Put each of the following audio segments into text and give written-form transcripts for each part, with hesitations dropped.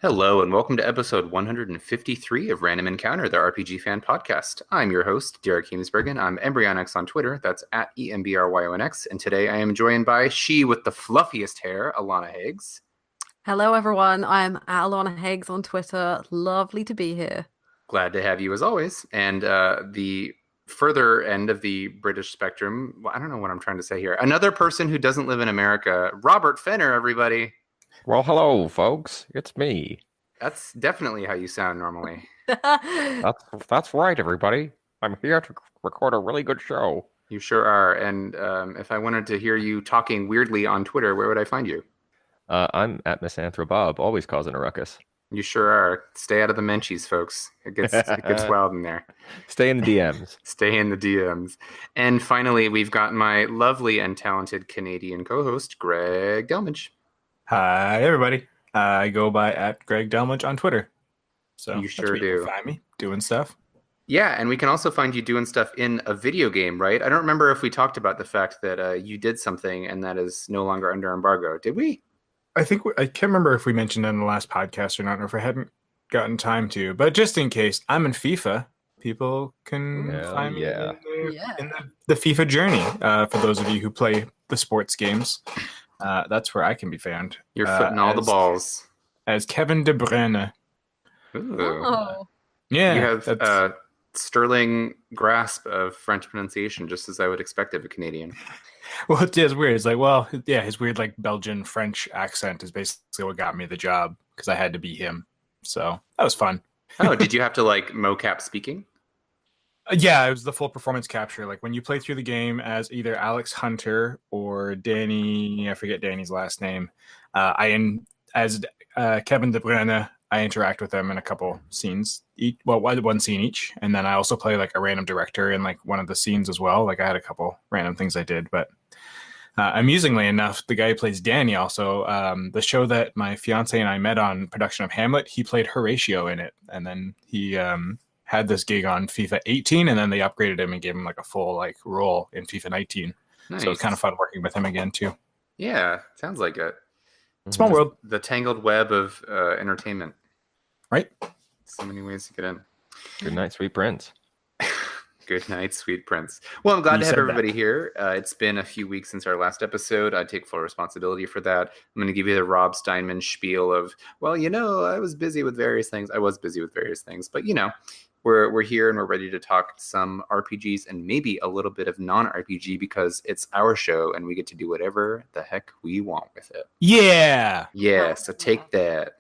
Hello, and welcome to episode 153 of Random Encounter, the RPG fan podcast. I'm your host, Derek Heemsbergen. I'm Embryonix on Twitter. That's at EMBRYONX. And today I am joined by she with the fluffiest hair, Alana Higgs. Hello, everyone. I'm at Alana Higgs on Twitter. Lovely to be here. Glad to have you as always. And the further end of the British spectrum, well, I don't know what I'm trying to say here. Another person who doesn't live in America, Robert Fenner, everybody. Well, hello, folks. It's me. That's definitely how you sound normally. That's right, everybody. I'm here to record a really good show. You sure are. And if I wanted to hear you talking weirdly on Twitter, where would I find you? I'm at Misanthrobob, always causing a ruckus. You sure are. Stay out of the menchies, folks. It gets wild in there. Stay in the DMs. Stay in the DMs. And finally, we've got my lovely and talented Canadian co-host, Greg Delmage. Hi, everybody. I go by at Greg Delmage on Twitter. So you sure do. You can find me doing stuff. Yeah, and we can also find you doing stuff in a video game, right? I don't remember if we talked about the fact that you did something and that is no longer under embargo. Did we? I can't remember if we mentioned it in the last podcast or not, or if I hadn't gotten time to. But just in case, I'm in FIFA. People can find me in the FIFA journey. For those of you who play the sports games. That's where I can be found. You're footing all the balls. As Kevin De Bruyne. Ooh. Oh. Yeah. You have sterling grasp of French pronunciation, just as I would expect of a Canadian. Well, it's weird. It's like, his weird Belgian French accent is basically what got me the job because I had to be him. So that was fun. Oh, did you have to mocap speaking? Yeah, it was the full performance capture. Like when you play through the game as either Alex Hunter or Danny, I forget Danny's last name. As Kevin De Bruyne, I interact with them in a couple scenes, one scene each, and then I also play a random director in one of the scenes as well. I had a couple random things I did, but amusingly enough, the guy who plays Danny also, the show that my fiance and I met on production of Hamlet, he played Horatio in it, and then he had this gig on FIFA 18, and then they upgraded him and gave him a full role in FIFA 19. Nice. So it's kind of fun working with him again too. Yeah, sounds like it. Small world. The tangled web of entertainment. Right? So many ways to get in. Good night, sweet prince. Good night, sweet prince. Well, I'm glad to have everybody here. It's been a few weeks since our last episode. I take full responsibility for that. I'm going to give you the Rob Steinman spiel of, I was busy with various things. I was busy with various things, but we're here and we're ready to talk some RPGs and maybe a little bit of non-RPG because it's our show and we get to do whatever the heck we want with it. Yeah. Yeah, so take that.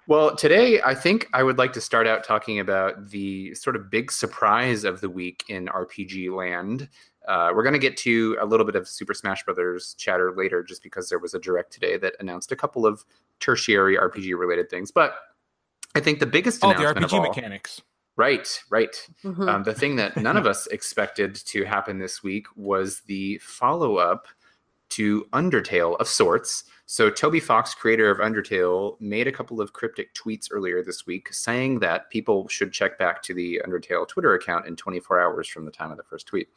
Well, today I think I would like to start out talking about the sort of big surprise of the week in RPG land. We're going to get to a little bit of Super Smash Brothers chatter later just because there was a direct today that announced a couple of tertiary RPG-related things. But I think the biggest announcement the RPG of all, mechanics. Right. Mm-hmm. The thing that none of us expected to happen this week was the follow-up to Undertale of sorts. So Toby Fox, creator of Undertale, made a couple of cryptic tweets earlier this week saying that people should check back to the Undertale Twitter account in 24 hours from the time of the first tweet.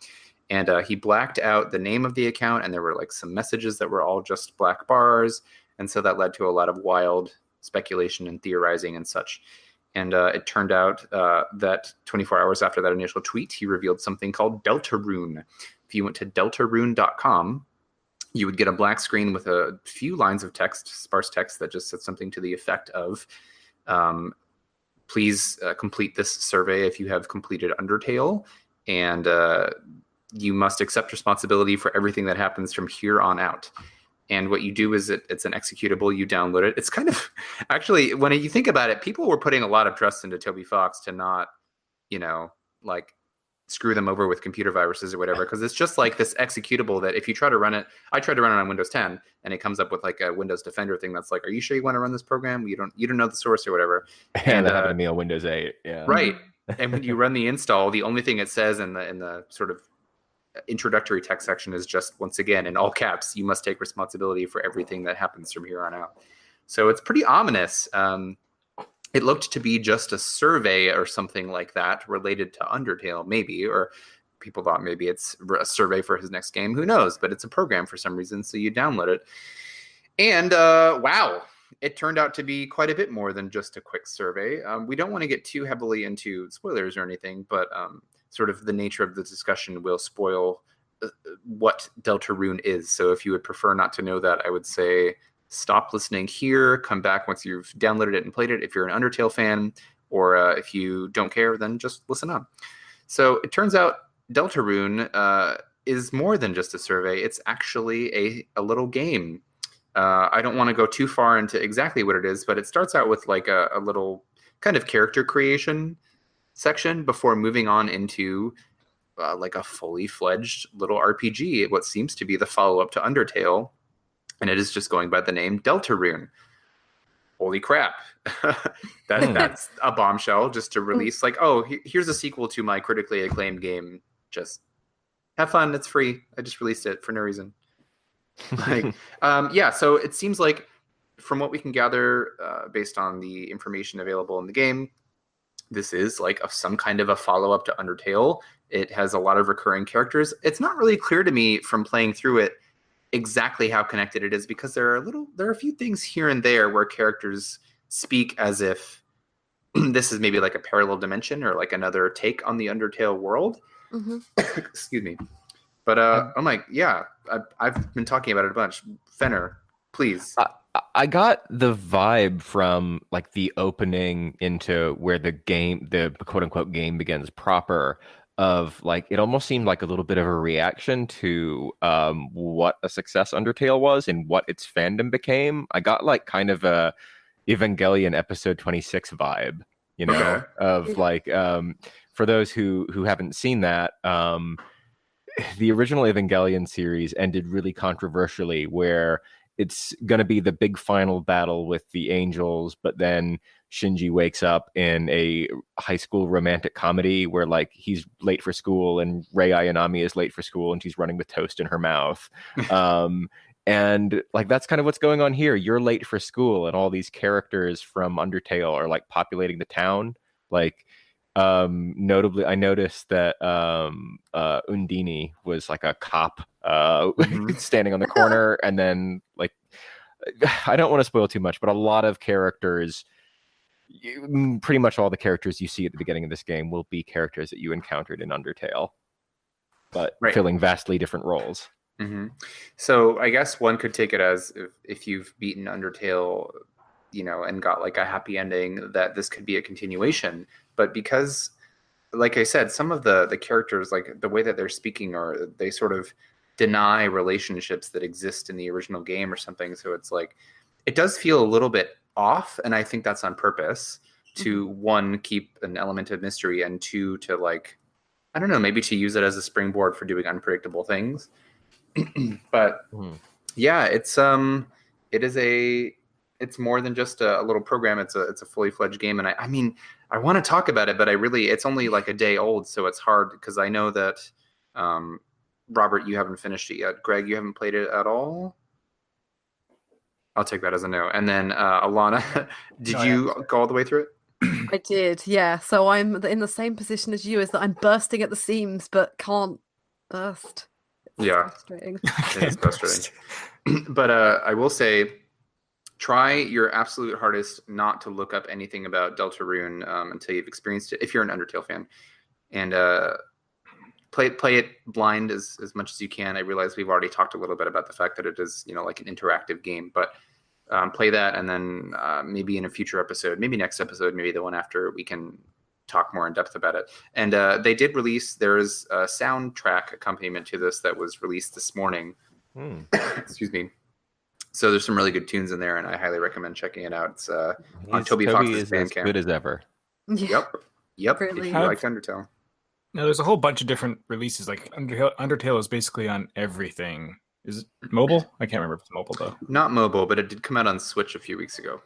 And he blacked out the name of the account, and there were some messages that were all just black bars. And so that led to a lot of wild speculation and theorizing and such. And it turned out that 24 hours after that initial tweet, he revealed something called Deltarune. If you went to deltarune.com, you would get a black screen with a few lines of text, sparse text that just said something to the effect of, please complete this survey if you have completed Undertale, and you must accept responsibility for everything that happens from here on out. And what you do is it's an executable, you download it. It's kind of, actually, when you think about it, people were putting a lot of trust into Toby Fox to not, screw them over with computer viruses or whatever, because it's just this executable that if you try to run it, I tried to run it on Windows 10, and it comes up with a Windows Defender thing that's are you sure you want to run this program? You don't know the source or whatever. And that happened to me on Windows 8. Yeah. Right. And when you run the install, the only thing it says in the sort of introductory text section is just, once again, in all caps, you must take responsibility for everything that happens from here on out. So it's pretty ominous. It looked to be just a survey or something like that related to Undertale, maybe, or people thought maybe it's a survey for his next game. Who knows? But it's a program for some reason, so you download it. And wow, it turned out to be quite a bit more than just a quick survey. We don't want to get too heavily into spoilers or anything, but sort of the nature of the discussion will spoil what Deltarune is. So if you would prefer not to know that, I would say stop listening here, come back once you've downloaded it and played it if you're an Undertale fan, or if you don't care, then just listen on. So it turns out Deltarune is more than just a survey. It's actually a little game. I don't want to go too far into exactly what it is, but it starts out with like a little kind of character creation section before moving on into like a fully fledged little RPG, what seems to be the follow-up to Undertale, and it is just going by the name Deltarune. Holy crap. That's a bombshell just to release like, oh, here's a sequel to my critically acclaimed game. Just have fun. It's free. I just released it for no reason. Like, yeah, so it seems like from what we can gather based on the information available in the game, this is like some kind of a follow-up to Undertale. It has a lot of recurring characters. It's not really clear to me from playing through it exactly how connected it is, because there are a few things here and there where characters speak as if this is maybe like a parallel dimension or like another take on the Undertale world. Mm-hmm. Excuse me. But I'm like, yeah, I've been talking about it a bunch. Fenner, please. I got the vibe from like the opening into where the quote unquote game begins proper, of like, it almost seemed like a little bit of a reaction to what a success Undertale was and what its fandom became. I got like kind of a Evangelion episode 26 vibe, you know, of like, for those who haven't seen that, the original Evangelion series ended really controversially, where it's going to be the big final battle with the angels, but then Shinji wakes up in a high school romantic comedy where like he's late for school and Rei Ayanami is late for school and she's running with toast in her mouth. And like, that's kind of what's going on here. You're late for school and all these characters from Undertale are like populating the town. Like, notably, I noticed that Undine was like a cop standing on the corner, and then like, I don't want to spoil too much, but a lot of characters, pretty much all the characters you see at the beginning of this game will be characters that you encountered in Undertale, but filling vastly different roles. Mm-hmm. So I guess one could take it as if you've beaten Undertale, you know, and got like a happy ending, that this could be a continuation. But because, like I said, some of the characters, like the way that they're speaking, or they sort of deny relationships that exist in the original game or something. So it's like, it does feel a little bit off. And I think that's on purpose to, one, keep an element of mystery, and two, to like, I don't know, maybe to use it as a springboard for doing unpredictable things. But yeah, it's more than just a little program. It's a fully fledged game. And I mean, I want to talk about it, but it's only like a day old. So it's hard, because I know that, Robert, you haven't finished it yet. Greg, you haven't played it at all? I'll take that as a no. And then Alana, did you go all the way through it? I did, yeah. So I'm in the same position as you, is that I'm bursting at the seams, but can't burst. It's frustrating. It is frustrating. But I will say, try your absolute hardest not to look up anything about Deltarune until you've experienced it, if you're an Undertale fan. And play it blind as much as you can. I realize we've already talked a little bit about the fact that it is, you know, like an interactive game, but play that, and then maybe in a future episode, maybe next episode, maybe the one after, we can talk more in depth about it. And they did release, there's a soundtrack accompaniment to this that was released this morning. Excuse me. So there's some really good tunes in there, and I highly recommend checking it out. It's on Toby Fox's Bandcamp. As good as ever. Yep. Really. If you like Undertale. Now, there's a whole bunch of different releases. Like Undertale is basically on everything. Is it mobile? I can't remember if it's mobile, though. Not mobile, but it did come out on Switch a few weeks ago.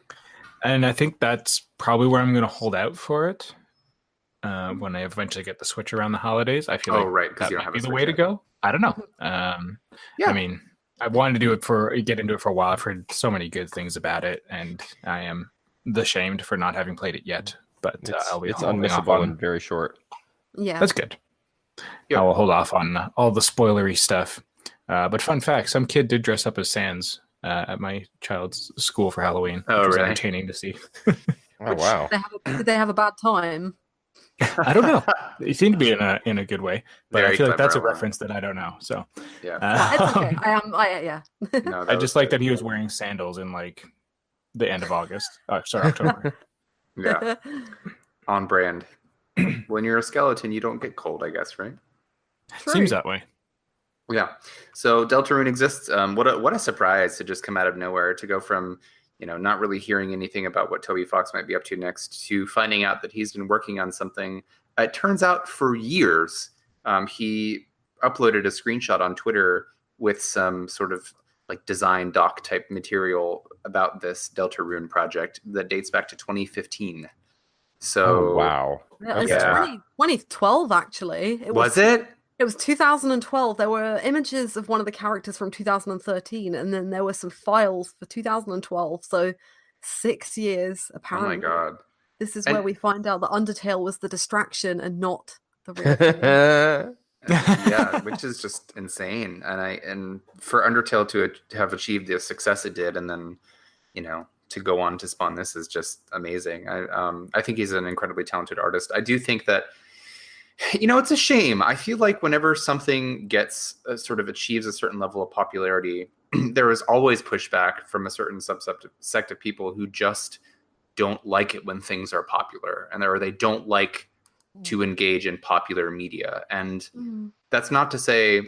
And I think that's probably where I'm going to hold out for it. When I eventually get the Switch around the holidays, I feel like that might be the way to go. I don't know. I mean, I wanted to do it get into it for a while. I've heard so many good things about it, and I am ashamed for not having played it yet. But it's unmissable and very short. Yeah, that's good. Yep. I will hold off on all the spoilery stuff. But fun fact: some kid did dress up as Sans at my child's school for Halloween. Oh, which was really? entertaining to see. Oh wow. Did they have a bad time? I don't know. They seem to be in a good way, but Very I feel like that's a clever, Alana. reference that I don't know. So Yeah. It's okay. Yeah. No, I was just like good. that he was wearing sandals in like the end of August. Sorry, October. Yeah, on brand. When you're a skeleton, you don't get cold, I guess, right? True. Seems that way. Yeah. So Deltarune exists. What a surprise to just come out of nowhere, to go from, not really hearing anything about what Toby Fox might be up to next, to finding out that he's been working on something. It turns out for years, he uploaded a screenshot on Twitter with some sort of like design doc type material about this Deltarune project that dates back to 2015. So Oh wow. Yeah, it's Yeah. 2012 actually. Was it? It was 2012. There were images of one of the characters from 2013, and then there were some files for 2012. So 6 years, Oh apparently. my god. This is And- where we find out that Undertale was the distraction and not the real thing. Yeah, which is just insane. And for Undertale to have achieved the success it did, and then to go on to spawn this is just amazing. I think he's an incredibly talented artist. I do think that it's a shame. I feel like whenever something gets sort of achieves a certain level of popularity, there is always pushback from a certain sect of people who just don't like it when things are popular, or they don't like to engage in popular media. And that's not to say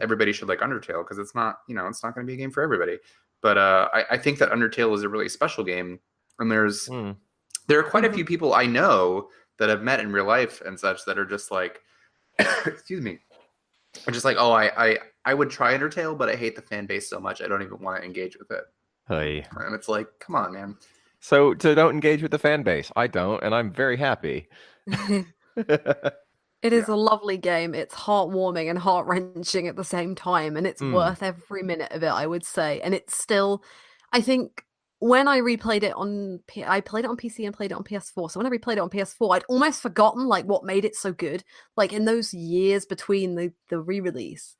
everybody should like Undertale, because it's not, it's not going to be a game for everybody. But I think that Undertale is a really special game, and there are quite a few people I know that I've met in real life and such that are just like, excuse me, are just like, oh, I would try Undertale, but I hate the fan base so much I don't even want to engage with it. Hey. And it's like, come on, man. So don't engage with the fan base. I don't, and I'm very happy. It is a lovely game. It's heartwarming and heart-wrenching at the same time, and it's worth every minute of it, I would say. And it's still, I think, when I replayed it I played it on PC and played it on PS4. So when I replayed it on PS4, I'd almost forgotten like what made it so good. Like in those years between the re-release,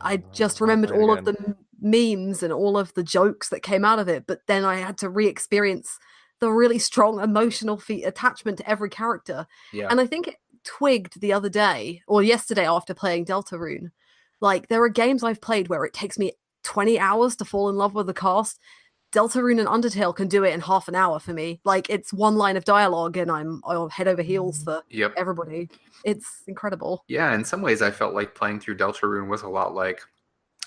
I just remembered all of the memes and all of the jokes that came out of it. But then I had to re-experience the really strong emotional attachment to every character. Yeah. And I think it twigged the other day or yesterday after playing Deltarune. Like there are games I've played where it takes me 20 hours to fall in love with the cast. Deltarune and Undertale can do it in half an hour for me. Like it's one line of dialogue and I'll head over heels for everybody. It's incredible. Yeah, in some ways I felt like playing through Deltarune was a lot like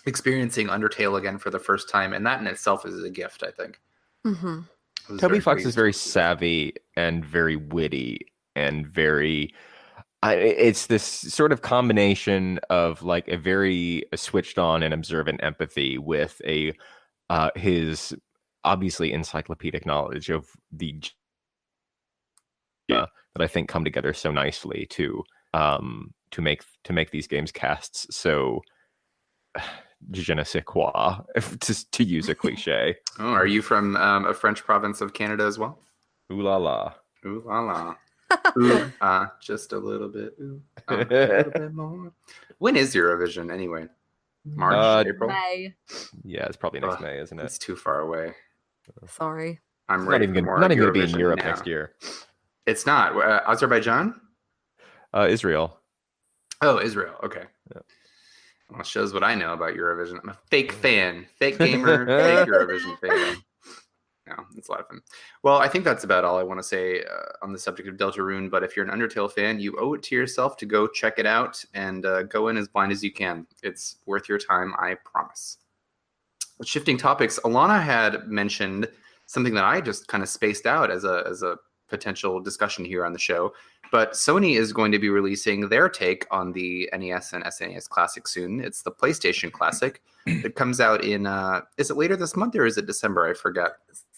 experiencing Undertale again for the first time, and that in itself is a gift, I think. Mm-hmm. Toby Fox is very savvy and very witty and very... it's this sort of combination of like a very switched on and observant empathy with his obviously encyclopedic knowledge of the that I think come together so nicely to make these games casts so je ne sais quoi, to use a cliche. Oh, are you from a French province of Canada as well? Ooh la la. Ooh la la. Ooh, just a little bit. Ooh, a little bit more. When is Eurovision anyway? March, April? May. Yeah, it's probably next May, isn't it? It's too far away. Sorry. I'm It's ready not for even more going to be in Eurovision Europe now. next year. It's not. Azerbaijan? Israel. Oh, Israel. Okay. Yeah. Well, it shows what I know about Eurovision. I'm a fake fan. Fake gamer, fake Eurovision fan. No, it's a lot of fun. Well, I think that's about all I want to say on the subject of Deltarune. But if you're an Undertale fan, you owe it to yourself to go check it out and go in as blind as you can. It's worth your time, I promise. Shifting topics, Alana had mentioned something that I just kind of spaced out as a potential discussion here on the show. But Sony is going to be releasing their take on the NES and SNES Classic soon. It's the PlayStation Classic. It comes out in, is it later this month or is it December? I forget.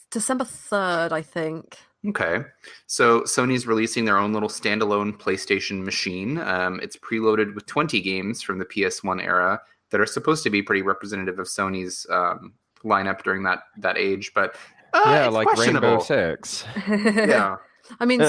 December 3rd, I think. Okay. So Sony's releasing their own little standalone PlayStation machine. It's preloaded with 20 games from the PS1 era that are supposed to be pretty representative of Sony's lineup during that age. But yeah, it's like questionable. Rainbow Six. Yeah. I mean,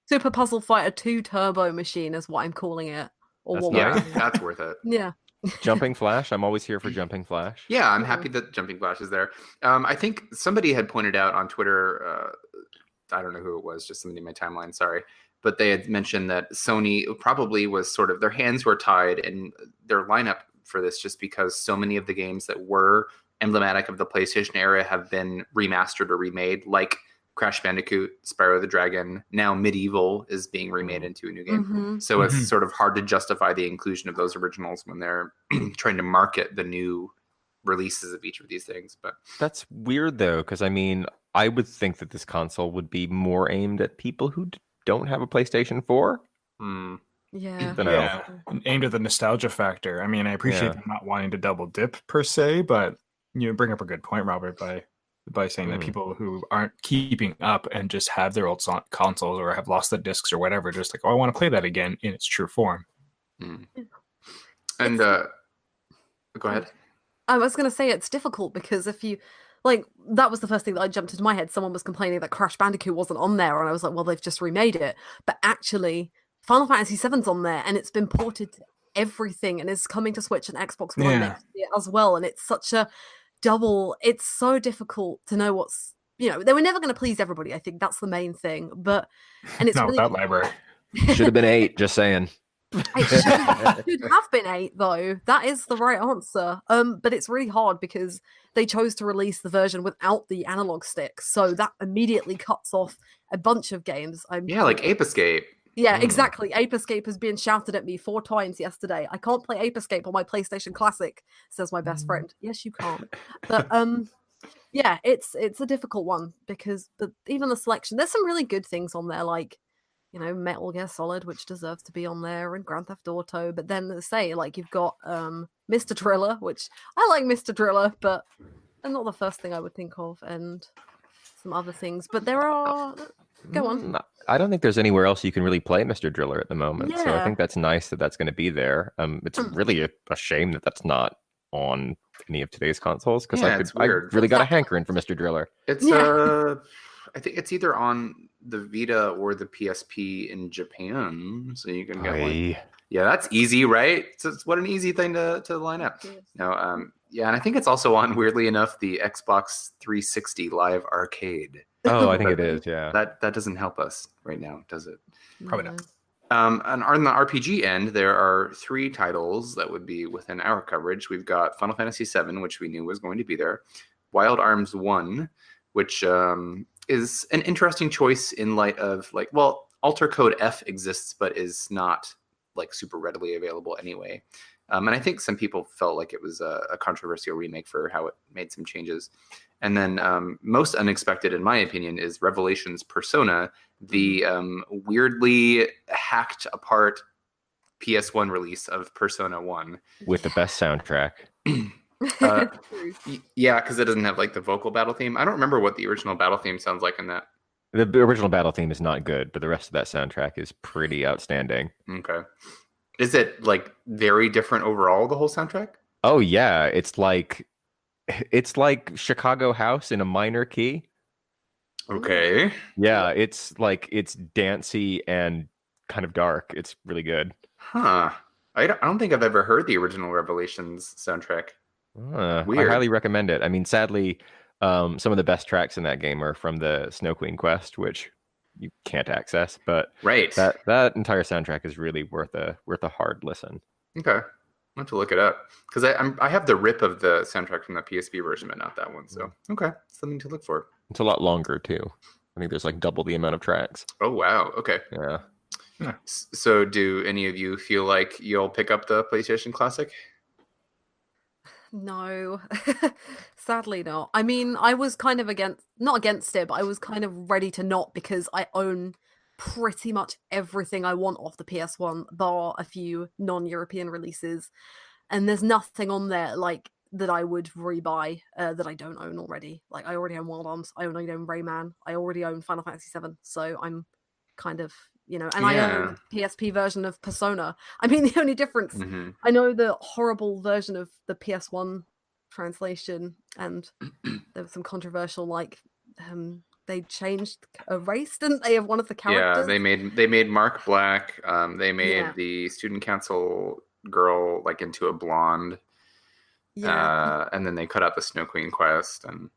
Super Puzzle Fighter 2 Turbo Machine is what I'm calling it. Or That's what nice. Yeah, that's worth it. Yeah. Jumping Flash. I'm always here for Jumping Flash. Yeah, I'm happy that Jumping Flash is there. I think somebody had pointed out on Twitter, I don't know who it was, just somebody in my timeline, sorry, but they had mentioned that Sony probably was sort of, their hands were tied in their lineup for this just because so many of the games that were emblematic of the PlayStation era have been remastered or remade, like Crash Bandicoot, Spyro the Dragon. Now Medieval is being remade into a new game. So it's sort of hard to justify the inclusion of those originals when they're trying to market the new releases of each of these things. But that's weird though, because I mean, I would think that this console would be more aimed at people who don't have a PlayStation 4. Yeah. Aimed at the nostalgia factor. I mean, I appreciate them not wanting to double dip per se, but you bring up a good point, Robert, by saying that people who aren't keeping up and just have their old consoles or have lost the discs or whatever, just like, oh, I want to play that again in its true form. And go ahead. I was going to say it's difficult because if you, like, that was the first thing that I jumped into my head. Someone was complaining that Crash Bandicoot wasn't on there, and I was like, well, they've just remade it. But actually, Final Fantasy VII's on there, and it's been ported to everything, and is coming to Switch and Xbox One next year as well. And it's such a double, it's so difficult to know what's, they were never going to please everybody. I think that's the main thing. But, and it's not really, without library. Should have been 8, just saying. It should have been 8 though. That is the right answer. But it's really hard because they chose to release the version without the analog stick, so that immediately cuts off a bunch of games. Like Ape Escape. Yeah, exactly. Ape Escape has been shouted at me 4 times yesterday. I can't play Ape Escape on my PlayStation Classic, says my best friend. Yes, you can't. But yeah, it's a difficult one because even the selection, there's some really good things on there, like Metal Gear Solid, which deserves to be on there, and Grand Theft Auto. But then say, like, you've got Mr. Driller, which I like Mr. Driller, but not the first thing I would think of, and some other things. But there are. Go on. I don't think there's anywhere else you can really play Mr. Driller at the moment. So I think that's nice that that's going to be there. It's really a shame that that's not on any of today's consoles, because I really got a hankering for Mr. Driller. It's I think it's either on the Vita or the PSP in Japan, so you can get one. Yeah, that's easy, right? So what an easy thing to line up. No, and I think it's also on, weirdly enough, the Xbox 360 Live Arcade. Oh, I think it is. Yeah, that doesn't help us right now, does it? Probably not. And on the RPG end, there are 3 titles that would be within our coverage. We've got Final Fantasy VII, which we knew was going to be there. Wild Arms 1, which is an interesting choice in light of, like, well, Alter Code F exists, but is not, like, super readily available anyway. And I think some people felt like it was a controversial remake for how it made some changes. And then most unexpected, in my opinion, is Revelations Persona, the weirdly hacked apart PS1 release of Persona 1. With the best soundtrack. Yeah, because it doesn't have, like, the vocal battle theme. I don't remember what the original battle theme sounds like in that. The original battle theme is not good, but the rest of that soundtrack is pretty outstanding. Okay. Is it, like, very different overall, the whole soundtrack? Oh yeah, it's like Chicago House in a minor key. Okay. Yeah, it's dancey and kind of dark. It's really good. Huh. I don't think I've ever heard the original Revelations soundtrack. Weird. I highly recommend it. I mean, sadly, some of the best tracks in that game are from the Snow Queen quest, which you can't access. But that entire soundtrack is really worth a hard listen. Okay, I'll have to look it up because I have the rip of the soundtrack from the PSP version, but not that one. So okay, something to look for. It's a lot longer too. I think there's like double the amount of tracks. Oh wow. Okay. Yeah. So do any of you feel like you'll pick up the PlayStation Classic? No, sadly not. I mean, I was kind of not against it, but I was kind of ready to not, because I own pretty much everything I want off the PS1, bar a few non-European releases, and there's nothing on there like that I would rebuy that I don't own already. Like, I already own Wild Arms, I already own Rayman, I already own Final Fantasy VII, so I'm kind of, I own the PSP version of Persona. I mean, the only difference, I know the horrible version of the PS1 translation, and there was some controversial, like, they changed a race, didn't they, of one of the characters? Yeah, they made Mark black. They made the student council girl like into a blonde. Yeah. And then they cut out the Snow Queen quest and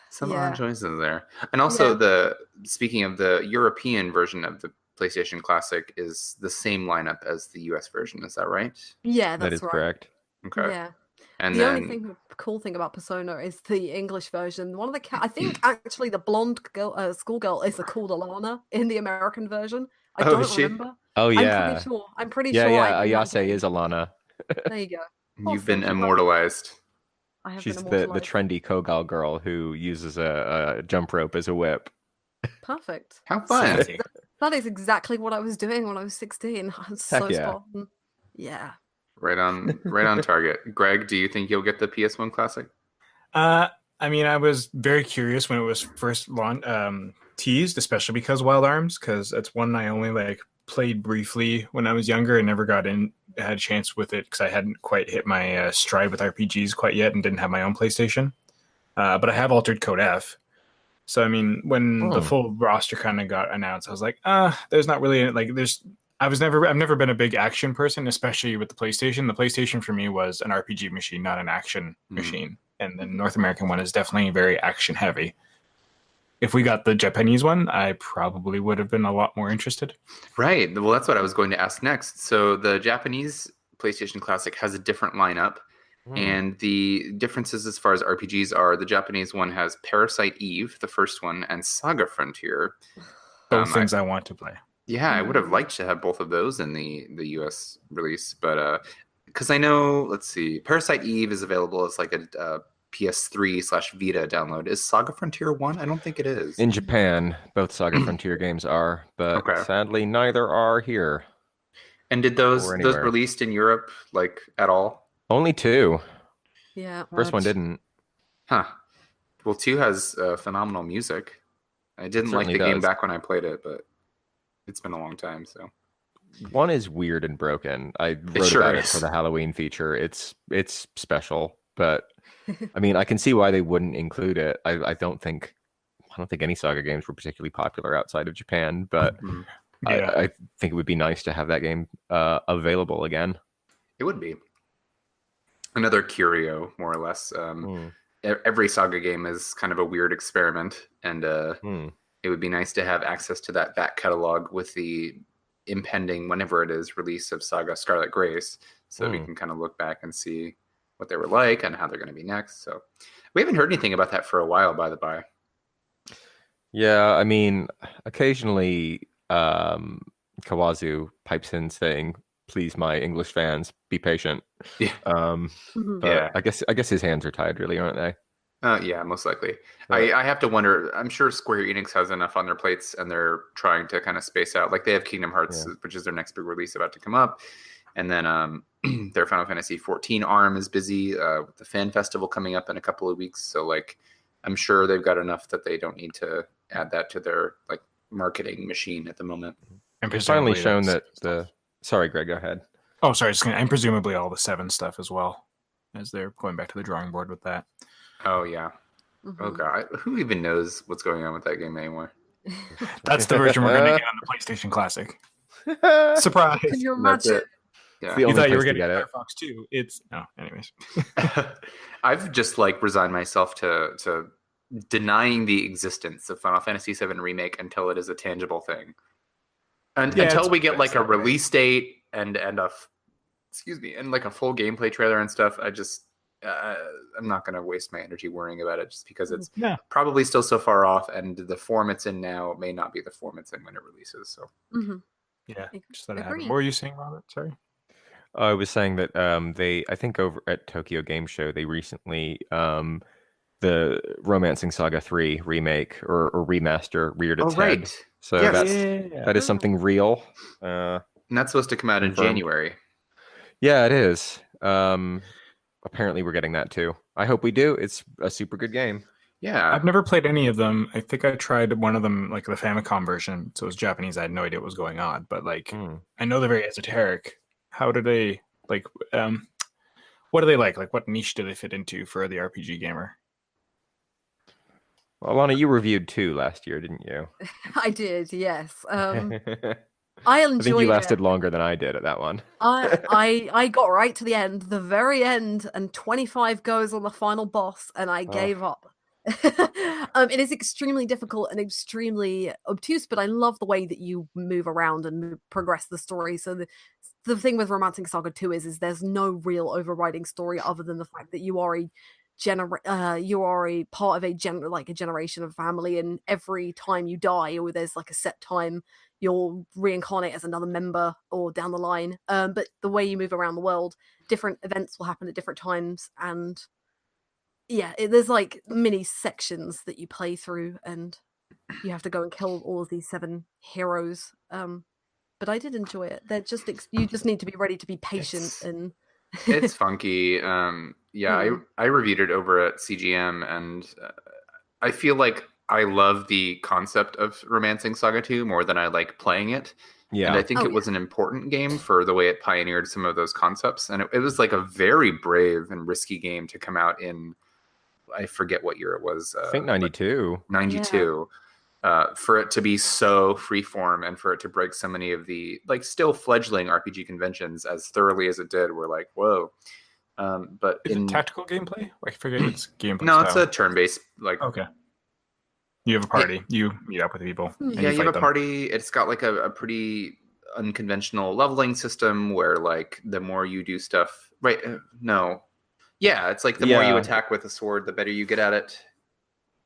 some Yeah. odd choices there. And also Yeah. speaking of the European version of the PlayStation Classic is the same lineup as the US version. Is that right? Yeah, That that's is right. correct. Okay. Yeah. And the then only cool thing about Persona is the English version. One of the I think actually the blonde girl, schoolgirl is called Alana in the American version. I Oh, don't is she? remember. Oh I'm yeah. pretty sure. I'm pretty Yeah, sure. yeah. in that Ayase game- is Alana. There you go. You've been Awesome. immortalized. I have She's been the immortalized. trendy Kogal girl who uses a jump rope as a whip. Perfect. How fun. Fancy. That is exactly what I was doing when I was 16. I'm so yeah. spot on. Yeah. Right on target. Greg, do you think you'll get the PS1 Classic? I mean, I was very curious when it was first teased, especially because Wild Arms, because it's one I only like played briefly when I was younger and never had a chance with it because I hadn't quite hit my stride with RPGs quite yet and didn't have my own PlayStation. But I have Altered Code F. So I mean, when the full roster kind of got announced, I was like, there's not really I've never been a big action person, especially with the PlayStation. The PlayStation for me was an RPG machine, not an action machine. And the North American one is definitely very action heavy. If we got the Japanese one, I probably would have been a lot more interested. Right. Well, that's what I was going to ask next. So the Japanese PlayStation Classic has a different lineup. And the differences as far as RPGs are, the Japanese one has Parasite Eve, the first one, and Saga Frontier. Both things I want to play. Yeah, I would have liked to have both of those in the US release, but because I know, let's see, Parasite Eve is available as like a PS3/Vita download. Is Saga Frontier 1? I don't think it is. In Japan, both Saga Frontier games are, but sadly neither are here. And did those released in Europe like at all? Only 2. Yeah. First one didn't. Huh. Well, 2 has phenomenal music. I didn't like the game back when I played it, but it's been a long time, so. 1 is weird and broken. I wrote about it for the Halloween feature. It's special, but I mean, I can see why they wouldn't include it. I don't think any Saga games were particularly popular outside of Japan, but I think it would be nice to have that game available again. It would be. Another curio, more or less. Every Saga game is kind of a weird experiment, and it would be nice to have access to that back catalog with the impending, whenever it is, release of Saga Scarlet Grace, so we can kind of look back and see what they were like and how they're going to be next. So we haven't heard anything about that for a while, by the by. Yeah, I mean, occasionally Kawazu pipes in saying, "Please, my English fans, be patient." Yeah. But I guess his hands are tied, really, aren't they? Yeah, most likely. I have to wonder. I'm sure Square Enix has enough on their plates, and they're trying to kind of space out. Like they have Kingdom Hearts, which is their next big release about to come up, and then their Final Fantasy 14 arm is busy with the fan festival coming up in a couple of weeks. So like, I'm sure they've got enough that they don't need to add that to their like marketing machine at the moment. And it's finally shown that the. Sorry, Greg, go ahead. Oh, sorry. And presumably all the 7 stuff as well, as they're going back to the drawing board with that. Oh, yeah. Oh, God. Who even knows what's going on with that game anymore? That's the version we're going to get on the PlayStation Classic. Surprise. Can you imagine? Yeah. You thought you were getting Firefox 2. Anyways. I've just like resigned myself to denying the existence of Final Fantasy VII Remake until it is a tangible thing. Until we get like a release date and like a full gameplay trailer and stuff, I'm not going to waste my energy worrying about it just because it's probably still so far off, and the form it's in now may not be the form it's in when it releases. So just let it happen. What were you saying, Robert? Sorry. I was saying that I think over at Tokyo Game Show, they recently the Romancing Saga 3 remake or remaster reared its head. So that is something real. And that's supposed to come out in January. Yeah, it is. Apparently we're getting that too. I hope we do. It's a super good game. Yeah. I've never played any of them. I think I tried one of them, like the Famicom version. So it was Japanese. I had no idea what was going on. But like, I know they're very esoteric. How do they like? What do they like? Like, what niche do they fit into for the RPG gamer? Well, Alana, you reviewed 2 last year, didn't you? I did, yes. I I think you enjoyed lasted it. longer than I did at that one. I got right to the end, the very end, and 25 goes on the final boss, and I gave up. It is extremely difficult and extremely obtuse, but I love the way that you move around and progress the story. So the thing with Romancing Saga 2 is there's no real overriding story other than the fact that you are a part of a generation of family, and every time you die or there's like a set time, you'll reincarnate as another member or down the line. But the way you move around the world, different events will happen at different times, and there's like mini sections that you play through, and you have to go and kill all of these 7 heroes. But I did enjoy it. They're just you just need to be ready to be patient and. It's funky. I reviewed it over at CGM, and I feel like I love the concept of Romancing Saga 2 more than I like playing it. Yeah. And I think it was an important game for the way it pioneered some of those concepts. And it was like a very brave and risky game to come out in, I forget what year it was. I think 92. 92. For it to be so freeform and for it to break so many of the like still fledgling RPG conventions as thoroughly as it did, we're like, whoa. But is it tactical gameplay? I forget its gameplay. No, style. it's a turn-based Okay. You have a party. You meet up with the people. Yeah, you have a party. It's got like a pretty unconventional leveling system where like the more you do stuff, right? It's like the more you attack with a sword, the better you get at it.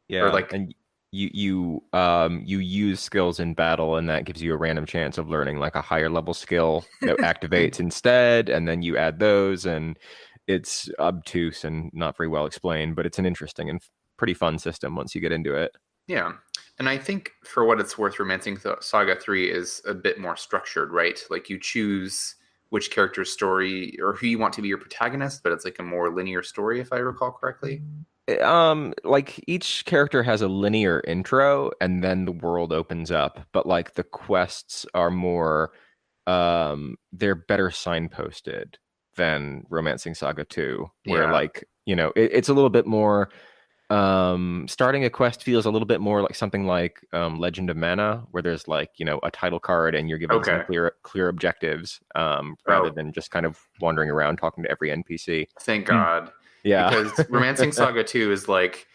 Yeah, or like and you use skills in battle, and that gives you a random chance of learning like a higher level skill that activates instead, and then you add those, and it's obtuse and not very well explained, but it's an interesting and pretty fun system once you get into it. Yeah, and I think for what it's worth, Romancing Saga 3 is a bit more structured, right? Like you choose which character's story or who you want to be your protagonist, but it's like a more linear story, if I recall correctly. Like each character has a linear intro, and then the world opens up, but like the quests are more, they're better signposted than Romancing Saga 2, where like, it's a little bit more. Starting a quest feels a little bit more like something like Legend of Mana, where there's like a title card and you're given some clear objectives, rather than just kind of wandering around talking to every NPC. Thank God. Yeah, because Romancing Saga 2 is like,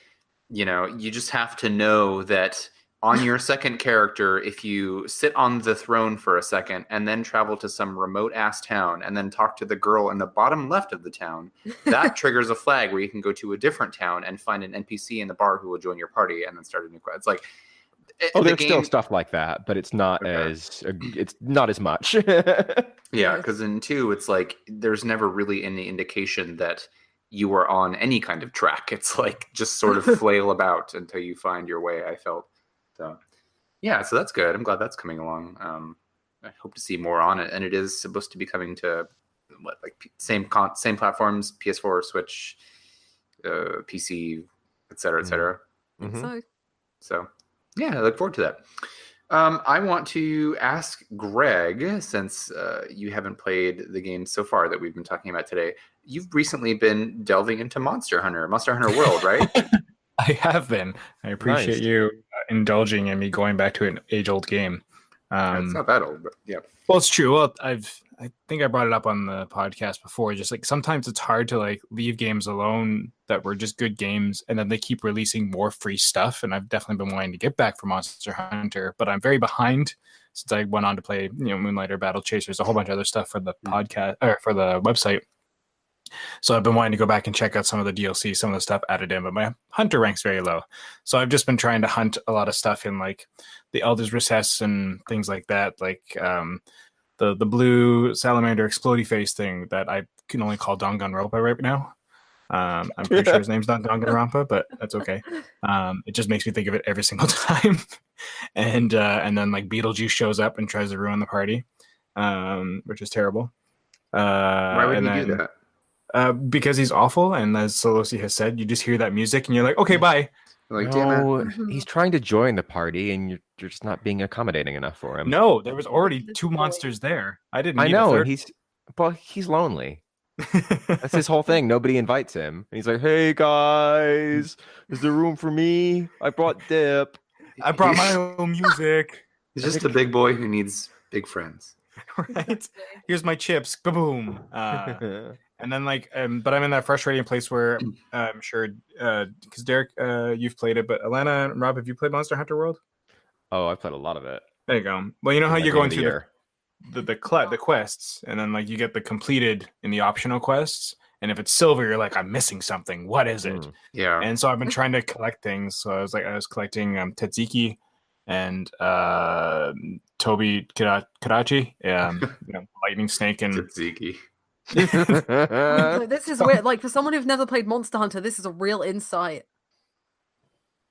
you just have to know that on your second character, if you sit on the throne for a second and then travel to some remote ass town and then talk to the girl in the bottom left of the town, that triggers a flag where you can go to a different town and find an NPC in the bar who will join your party and then start a new quest. It's like, there's still stuff like that, but it's not as much. Yeah, because in 2, it's like there's never really any indication that you are on any kind of track. It's like just sort of flail about until you find your way, I felt. So that's good. I'm glad that's coming along. I hope to see more on it, and it is supposed to be coming to same platforms: PS4, Switch, PC, etc., etc. Mm-hmm. So I look forward to that. I want to ask Greg, since you haven't played the game so far that we've been talking about today. You've recently been delving into Monster Hunter World, right? I have been. I appreciate you indulging in me going back to an age-old game. It's not that old, but yeah. Well, it's true. Well, I think I brought it up on the podcast before. Just like sometimes it's hard to like leave games alone that were just good games, and then they keep releasing more free stuff. And I've definitely been wanting to get back for Monster Hunter, but I'm very behind since I went on to play, Moonlighter, Battle Chasers, a whole bunch of other stuff for the podcast or for the website. So I've been wanting to go back and check out some of the DLC, some of the stuff added in, but my hunter rank's very low. So I've just been trying to hunt a lot of stuff in like the Elder's Recess and things like that, like the blue salamander explodey face thing that I can only call Danganronpa right now. I'm pretty sure his name's not Danganronpa, but that's okay. It just makes me think of it every single time. And then like Beetlejuice shows up and tries to ruin the party, which is terrible. Why would he do that? Because he's awful, and as Solosi has said, you just hear that music and you're like, okay, bye. Like, damn it. He's trying to join the party, and you're just not being accommodating enough for him. No, there was already 2 monsters there. I know, and he's lonely. That's his whole thing. Nobody invites him. And he's like, hey guys, is there room for me? I brought dip. I brought my own music. He's just a big boy who needs Big friends. Right? Here's my chips. Boom. And then but I'm in that frustrating place where I'm sure because Derek, you've played it, but Alana and Rob, have you played Monster Hunter World? Oh, I played a lot of it. There you go. Well, you know how My you're game going of the through year. the quests, and then like you get the completed in the optional quests, and if it's silver, you're like, I'm missing something. What is it? Yeah. And so I've been trying to collect things. So I was collecting Tetsiki and Toby Karachi, lightning snake, and Tzatziki. This is weird. Like, for someone who's never played Monster Hunter, this is a real insight.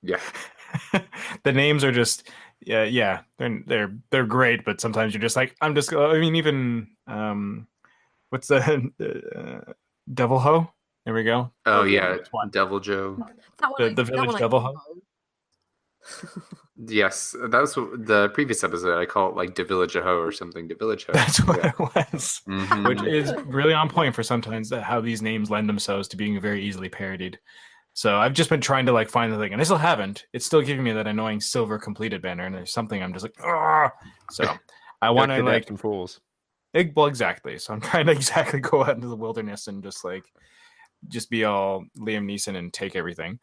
Yeah. the names are just they're great, but sometimes you're just like, I mean, even what's the Devil Ho? There we go. Oh yeah, Devil Joe. The village Devil Ho. Yes, that was the previous episode. I call it like De Village Ho or something. De Village Ho. That's what it was, Mhm. which is really on point for sometimes how these names lend themselves to being very easily parodied. So I've just been trying to like find the thing, and I still haven't. It's still giving me that annoying silver completed banner, and there's something I'm just like, ah. So I want to like some fools. Well, exactly. So I'm trying to exactly go out into the wilderness and just be all Liam Neeson and take everything.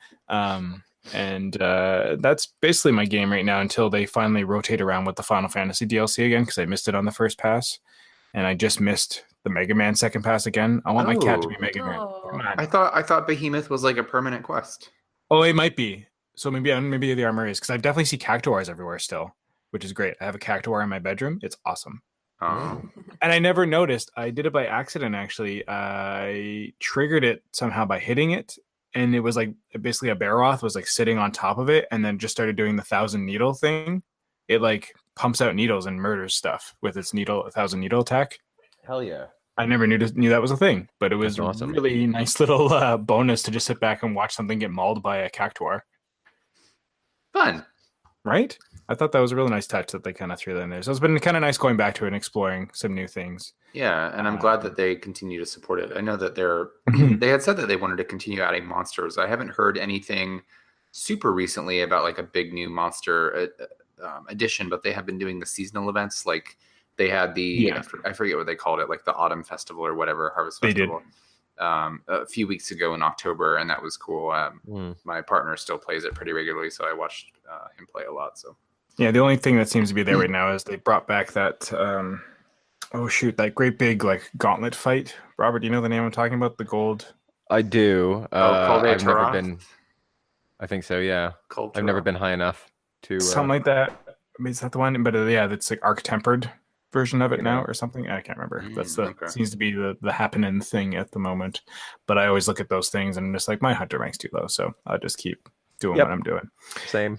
And that's basically my game right now until they finally rotate around with the Final Fantasy DLC again, because I missed it on the first pass, and I just missed the Mega Man second pass again. I want my cat to be Mega Man. Come on. I thought Behemoth was like a permanent quest. Oh, it might be. So maybe the armor is, because I definitely see cactuars everywhere still, which is great. I have a cactuar in my bedroom. It's awesome. Oh. And I never noticed. I did it by accident, actually. I triggered it somehow by hitting it, and it was like basically a Baroth was like sitting on top of it, and then just started doing the 1,000 needle thing. It like pumps out needles and murders stuff with its 1,000 needle attack. Hell yeah. I never knew that was a thing, but it was awesome. Really nice little bonus to just sit back and watch something get mauled by a cactuar. Fun. Right? I thought that was a really nice touch that they kind of threw that in there. So it's been kind of nice going back to it and exploring some new things. Yeah, and I'm glad that they continue to support it. I know that they had said that they wanted to continue adding monsters. I haven't heard anything super recently about like a big new monster addition, but they have been doing the seasonal events. Like they had I forget what they called it, like the Autumn Festival or whatever, Harvest Festival. A few weeks ago in October, and that was cool. My partner still plays it pretty regularly, so I watched him play a lot. So yeah, the only thing that seems to be there right now is they brought back that that great big like gauntlet fight. Robert, do you know the name I'm talking about? The gold. I do. I've never been. I think so. Yeah. I've never been high enough to something like that. I mean, is that the one? But that's like arc tempered version of it now or something. I can't remember. That's seems to be the happening thing at the moment. But I always look at those things and I'm just like, my hunter rank's too low, so I'll just keep doing what I'm doing. Same.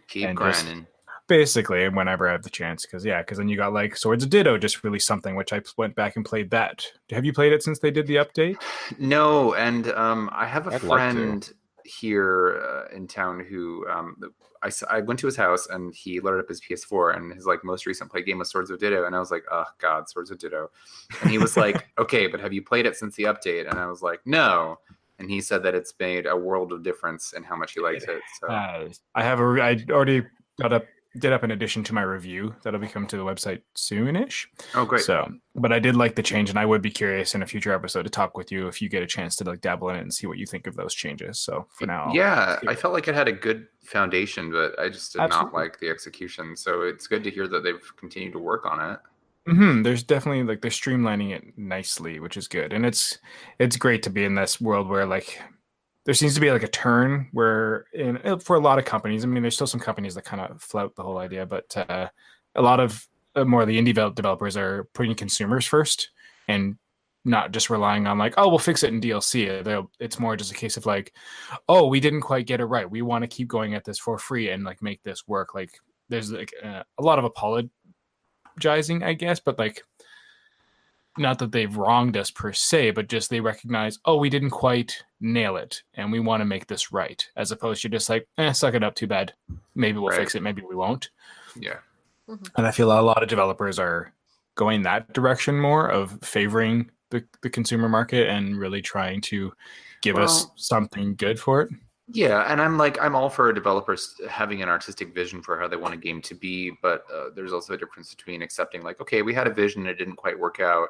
Keep grinding. Basically, whenever I have the chance, because then you got like Swords of Ditto just released something, which I went back and played that. Have you played it since they did the update? No, and I have a friend here in town who I went to his house and he loaded up his PS4 and his like most recent play game was Swords of Ditto, and I was like, oh god, Swords of Ditto, and he was like, okay, but have you played it since the update? And I was like, no, and he said that it's made a world of difference in how much he likes it. So I already did up an addition to my review that'll be coming to the website soonish. Oh, great. So, but I did like the change, and I would be curious in a future episode to talk with you if you get a chance to like dabble in it and see what you think of those changes. So for now, I felt like it had a good foundation, but I just did not like the execution. So it's good to hear that they've continued to work on it. There's definitely like they're streamlining it nicely, which is good, and it's great to be in this world where like there seems to be like a turn where for a lot of companies, I mean, there's still some companies that kind of flout the whole idea, but a lot of more of the indie developers are putting consumers first and not just relying on like, oh, we'll fix it in DLC. It's more just a case of like, oh, we didn't quite get it right. We want to keep going at this for free and like make this work. Like there's like a lot of apologizing, I guess, but like, not that they've wronged us per se, but just they recognize, oh, we didn't quite nail it and we want to make this right, as opposed to just like, suck it up, too bad. Maybe we'll fix it, maybe we won't. Yeah. And I feel a lot of developers are going that direction more of favoring the consumer market and really trying to give us something good for it. Yeah, and I'm all for developers having an artistic vision for how they want a game to be, but there's also a difference between accepting like, okay, we had a vision, it didn't quite work out,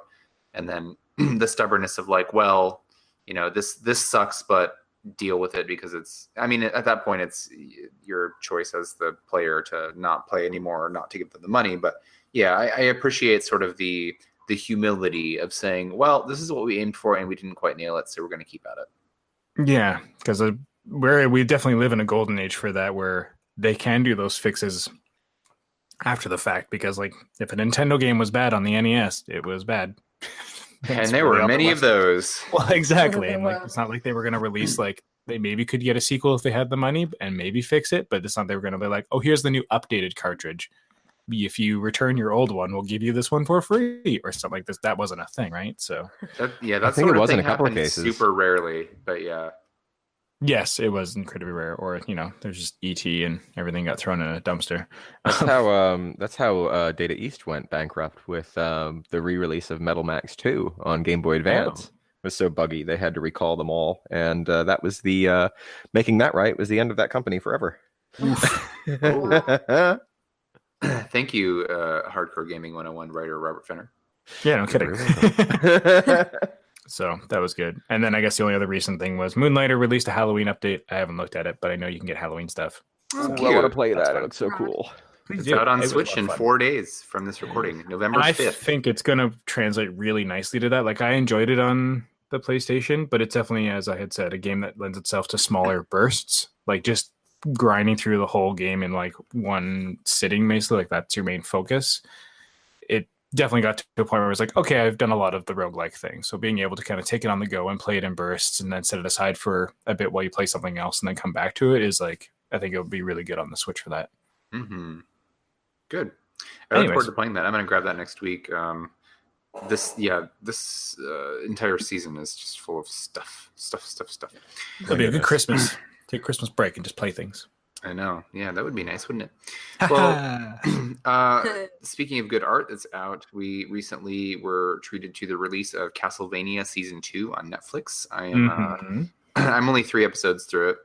and then the stubbornness of like, well, this sucks, but deal with it because I mean, at that point, it's your choice as the player to not play anymore or not to give them the money. But yeah, I appreciate sort of the humility of saying, well, this is what we aimed for and we didn't quite nail it, so we're going to keep at it. Yeah, because we definitely live in a golden age for that, where they can do those fixes after the fact. Because like, if a Nintendo game was bad on the NES, it was bad. And there were many of those. Well, exactly. And like, it's not like they were going to release, like, they maybe could get a sequel if they had the money and maybe fix it, but it's not they were going to be like, oh, here's the new updated cartridge. If you return your old one, we'll give you this one for free or something like this. That wasn't a thing, right? So that's sort of thing in a couple of cases. Super rarely, but yeah. Yes, it was incredibly rare. Or there's just ET and everything got thrown in a dumpster. That's how Data East went bankrupt with the re-release of Metal Max 2 on Game Boy Advance. It was so buggy they had to recall them all, and that was the making that right was the end of that company forever. Thank you, Hardcore Gaming 101 writer Robert Fenner. Yeah, no kidding. So that was good. And then I guess the only other recent thing was Moonlighter released a Halloween update. I haven't looked at it, but I know you can get Halloween stuff. I want to play that. It looks so cool. It's out on Switch in 4 days from this recording, November 5th. I think it's going to translate really nicely to that. Like, I enjoyed it on the PlayStation, but it's definitely, as I had said, a game that lends itself to smaller bursts. Like, just grinding through the whole game in like one sitting, basically. Like, that's your main focus. It definitely got to a point where I was like, okay, I've done a lot of the roguelike thing. So being able to kind of take it on the go and play it in bursts and then set it aside for a bit while you play something else and then come back to it is like, I think it would be really good on the Switch for that. Mm-hmm. Good. I look forward to playing that. I'm going to grab that next week. This entire season is just full of stuff. It'll be a good Christmas. Take a Christmas break and just play things. I know. Yeah, that would be nice, wouldn't it? Well, speaking of good art that's out, we recently were treated to the release of Castlevania Season 2 on Netflix. I'm only 3 episodes through it.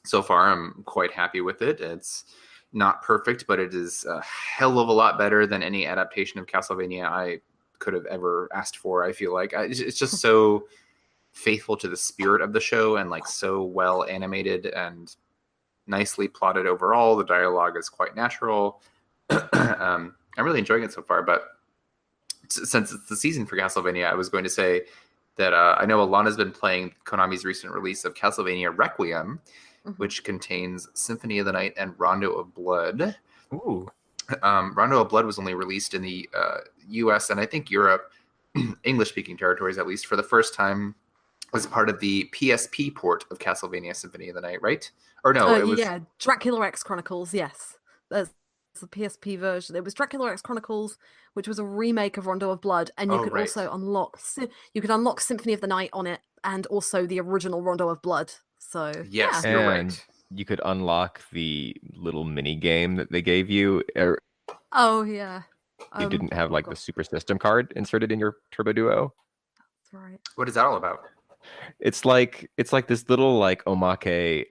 So far, I'm quite happy with it. It's not perfect, but it is a hell of a lot better than any adaptation of Castlevania I could have ever asked for, I feel like. It's just so faithful to the spirit of the show and like so well animated and nicely plotted overall. The dialogue is quite natural. I'm really enjoying it so far, but since it's the season for Castlevania, I was going to say that I know Alana's been playing Konami's recent release of Castlevania Requiem, which contains Symphony of the Night and Rondo of Blood. Ooh. Rondo of Blood was only released in the US and I think Europe, English-speaking territories at least, for the first time as part of the PSP port of Castlevania Symphony of the Night, right? Or no, it was... Yeah, Dracula X Chronicles, yes. There's the PSP version. It was Dracula X Chronicles, which was a remake of Rondo of Blood, and you could also unlock Symphony of the Night on it, and also the original Rondo of Blood. So yes, yeah. You're right. You could unlock the little mini game that they gave you. Oh yeah. You didn't have like the Super System card inserted in your Turbo Duo. That's right. What is that all about? It's like this little like omake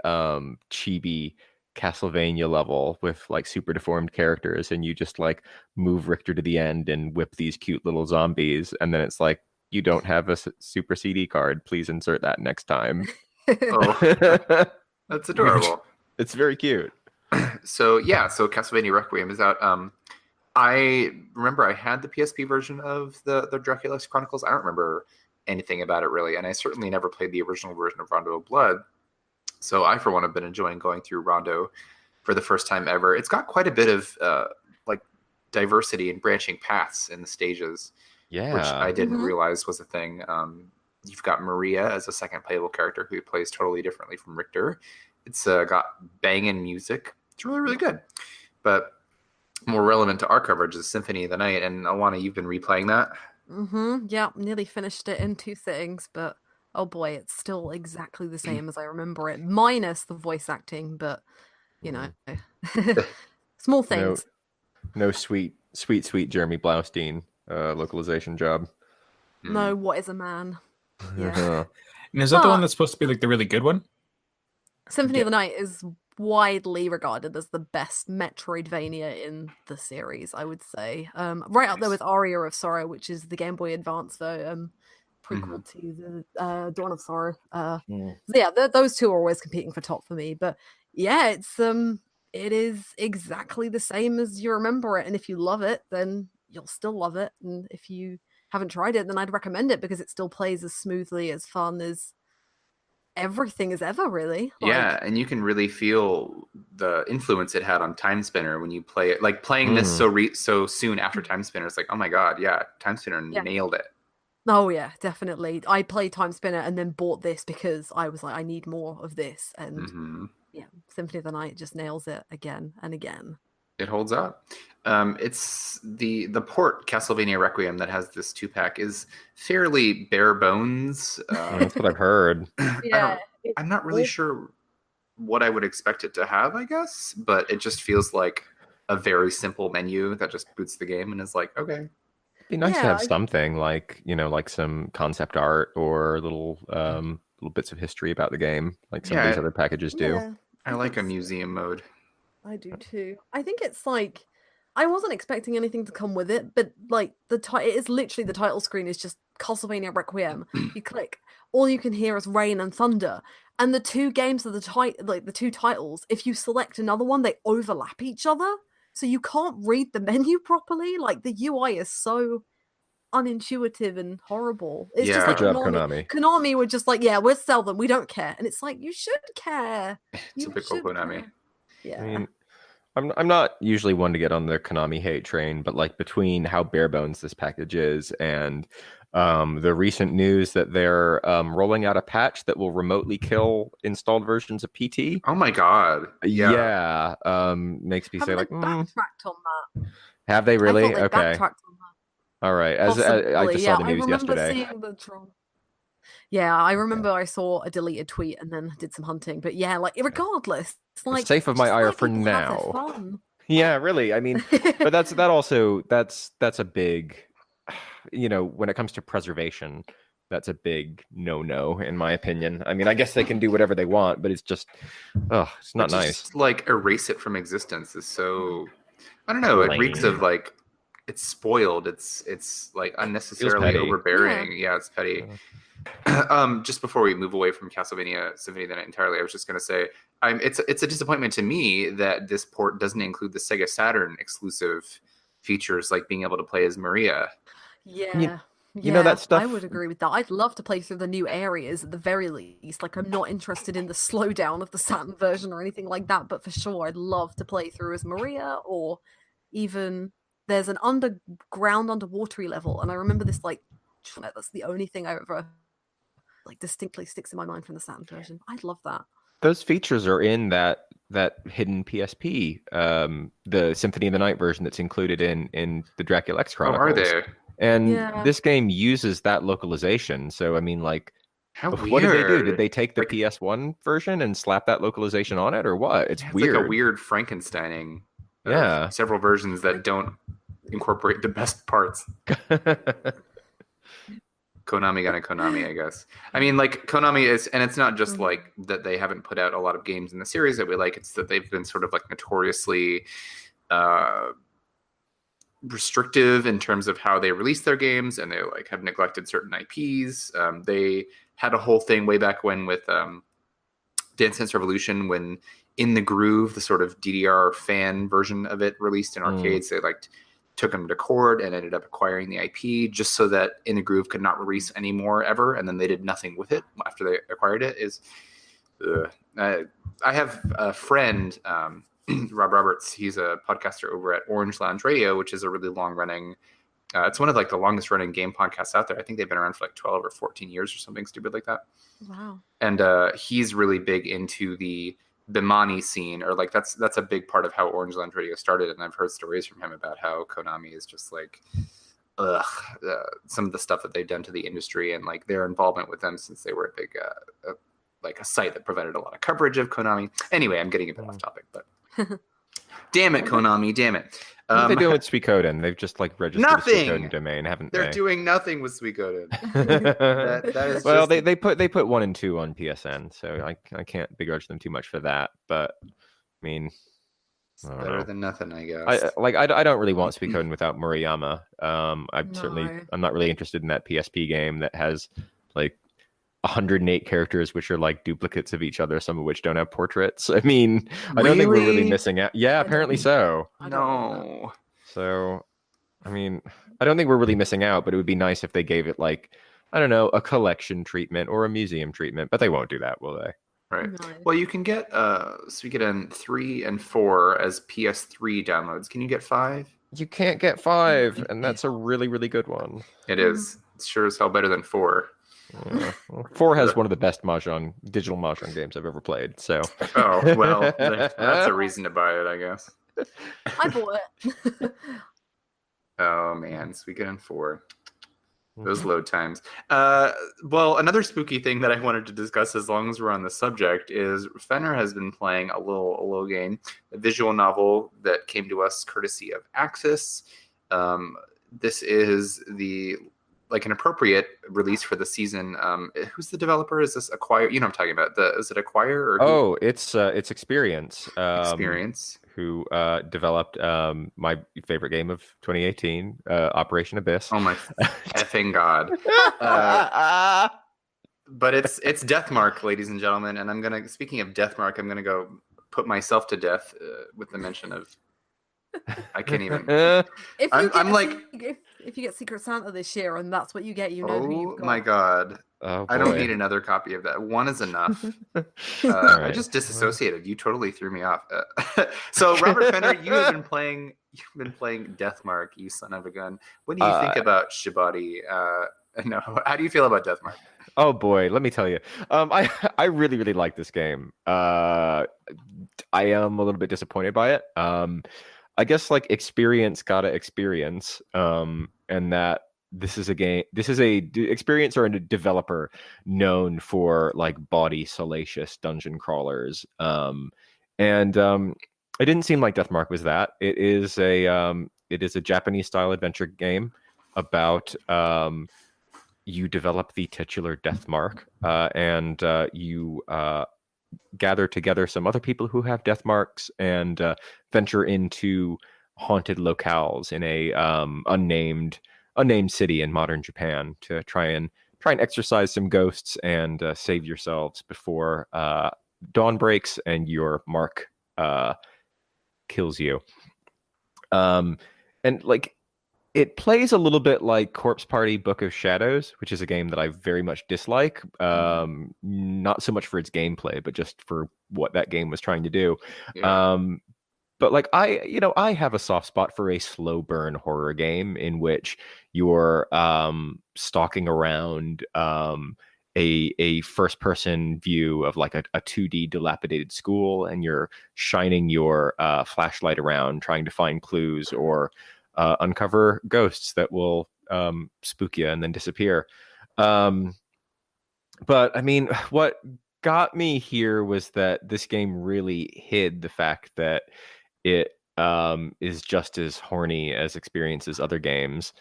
chibi Castlevania level with like super deformed characters, and you just like move Richter to the end and whip these cute little zombies, and then it's like, you don't have a Super CD card, please insert that next time. Oh, that's adorable. It's very cute. So Castlevania Requiem is out. I remember I had the PSP version of the Dracula X Chronicles. I don't remember anything about it really, and I certainly never played the original version of Rondo of Blood. So I, for one, have been enjoying going through Rondo for the first time ever. It's got quite a bit of like diversity and branching paths in the stages, which I didn't realize was a thing. You've got Maria as a second playable character who plays totally differently from Richter. It's got banging music. It's really, really good. But more relevant to our coverage is Symphony of the Night. And Alana, you've been replaying that? Yeah, nearly finished it in 2 sittings, but oh boy, it's still exactly the same as I remember it, minus the voice acting, but small things. No sweet Jeremy Blaustein localization job. No, what is a man? Yeah. And is that the one that's supposed to be like the really good one? Symphony of the Night is widely regarded as the best Metroidvania in the series, I would say. Right up there with Aria of Sorrow, which is the Game Boy Advance prequel to the Dawn of Sorrow. Those two are always competing for top for me. But yeah, it is exactly the same as you remember it, and if you love it, then you'll still love it. And if you haven't tried it, then I'd recommend it because it still plays as smoothly, as fun as everything is ever, really. Yeah, and you can really feel the influence it had on Time Spinner when you play it. Like playing this so soon after Time Spinner, it's like, oh my god, yeah, Time Spinner nailed it. Oh yeah, definitely. I played Time Spinner and then bought this because I was like, I need more of this. And yeah, Symphony of the Night just nails it again and again. It holds up. It's the port Castlevania Requiem that has this 2-pack is fairly bare bones. That's what I've heard. Yeah, I'm not really sure what I would expect it to have, I guess, but it just feels like a very simple menu that just boots the game and is like, okay. It'd be nice to have something like, like some concept art or little bits of history about the game, like some of these other packages do. Yeah, I like a museum mode. I do too. I think it's like, I wasn't expecting anything to come with it, but like it is literally the title screen is just Castlevania Requiem. You click, all you can hear is rain and thunder, and the two games of the two titles. If you select another one, they overlap each other, so you can't read the menu properly. Like the UI is so unintuitive and horrible. It's just like Konami. Konami were just like, yeah, we'll sell them. We don't care, and it's like you should care. Typical Konami. Care. Yeah. I mean, I'm not usually one to get on the Konami hate train, but like between how bare bones this package is and the recent news that they're rolling out a patch that will remotely kill installed versions of PT. Oh my god! Yeah, makes me say like, backtracked on that. Have they really? I thought they Okay. backtracked on that. All right. As I just saw the news yesterday. Seeing the Yeah, I remember I saw a deleted tweet and then did some hunting. But yeah, like regardless, it's like safe of my ire for now. Yeah, really. I mean, but that's a big, when it comes to preservation, that's a big no in my opinion. I mean, I guess they can do whatever they want, but it's just, it's not nice. Just, like erase it from existence is so, I don't know. It reeks of like it's spoiled. It's like unnecessarily overbearing. Yeah, it's petty. Just before we move away from Castlevania Symphony of the Night entirely, I was just going to say, it's a disappointment to me that this port doesn't include the Sega Saturn exclusive features, like being able to play as Maria. Yeah. You know that stuff. I would agree with that. I'd love to play through the new areas at the very least. Like, I'm not interested in the slowdown of the Saturn version or anything like that, but for sure, I'd love to play through as Maria, or even there's an underwatery level, and I remember this like that's the only thing I ever like distinctly sticks in my mind from the Saturn version. I'd love that. Those features are in that hidden PSP, the Symphony of the Night version that's included in the Dracula X Chronicles. Oh, are they? And this game uses that localization. So I mean, like, what did they do? Did they take the PS1 version and slap that localization on it, or what? It's weird. Like a weird Frankensteining. Yeah, several versions that don't incorporate the best parts. Konami got a Konami, I guess. I mean, like, Konami is, and it's not just like that they haven't put out a lot of games in the series that we like. It's that they've been sort of like notoriously restrictive in terms of how they release their games, and they like have neglected certain IPs. They had a whole thing way back when with Dance Dance Revolution, when In the Groove, the sort of DDR fan version of it, released in arcades. They like took them to court and ended up acquiring the IP just so that In the Groove could not release anymore ever, and then they did nothing with it after they acquired it. I have a friend, Rob Roberts. He's a podcaster over at Orange Lounge Radio, which is a really long-running, it's one of like the longest-running game podcasts out there. I think they've been around for like 12 or 14 years or something stupid like that. Wow. And he's really big into the Bimani scene, or like that's a big part of how Orange Lounge Radio started, and I've heard stories from him about how Konami is just like some of the stuff that they've done to the industry, and like their involvement with them since they were a big like a site that provided a lot of coverage of Konami. Anyway, I'm getting a bit off topic, but Damn it, Konami! Damn it! What are they doing with Suikoden? They've just like registered Nothing! a Suikoden domain, haven't They're they? doing nothing with Suikoden. that is well, just... they put 1 and 2 on PSN, so I can't begrudge them too much for that. But I mean, it's better than nothing, I guess. I don't really want Suikoden without Murayama. I'm No. not really interested in that PSP game that has like 108 characters, which are like duplicates of each other, some of which don't have portraits. I mean, I don't think we're really missing out. Yeah, apparently so. No. So, I mean, I don't think we're really missing out, but it would be nice if they gave it like, I don't know, a collection treatment or a museum treatment, but they won't do that, will they? Right. No. Well, you can get Suikoden 3 and 4 as PS3 downloads. Can you get 5? You can't get 5, and that's a really, really good one. It is. It's sure as hell better than 4. Yeah. Well, 4 has one of the best digital mahjong games I've ever played. So. Oh well, that's a reason to buy it, I guess. I bought it. Oh man, Suikoden 4. Those load times. Well, another spooky thing that I wanted to discuss, as long as we're on the subject, is Fenner has been playing a little game, a visual novel that came to us courtesy of Axis. This is an appropriate release for the season. Who's the developer? Is this Acquire? You know what I'm talking about. Is it Acquire or? Oh, it's Experience. Experience. Who developed my favorite game of 2018, Operation Abyss. Oh my effing god! But it's Deathmark, ladies and gentlemen, and speaking of Deathmark, I'm gonna go put myself to death with the mention of. I can't even. If you get Secret Santa this year, and that's what you get, you know who you've got. Oh my god! Oh, I don't need another copy of that. One is enough. Right. I just disassociated. You totally threw me off. So Robert Fenner, you've been playing Deathmark, you son of a gun. What do you think about Shibari? No, how do you feel about Deathmark? Oh boy, let me tell you. I really, really like this game. I am a little bit disappointed by it. I guess like experience gotta experience, and that this is a experience or a developer known for like body salacious dungeon crawlers, and it didn't seem like Deathmark was that. It is a Japanese style adventure game about you develop the titular Deathmark, and you gather together some other people who have death marks and venture into haunted locales in a unnamed city in modern Japan to try and exorcise some ghosts and save yourselves before dawn breaks and your mark kills you. And like it plays a little bit like Corpse Party Book of Shadows, which is a game that I very much dislike. Not so much for its gameplay, but just for what that game was trying to do. Yeah. But like I have a soft spot for a slow burn horror game in which you're stalking around a first person view of like a 2D dilapidated school, and you're shining your flashlight around trying to find clues or uncover ghosts that will spook you and then disappear. But I mean, what got me here was that this game really hid the fact that it is just as horny as Experience's other games.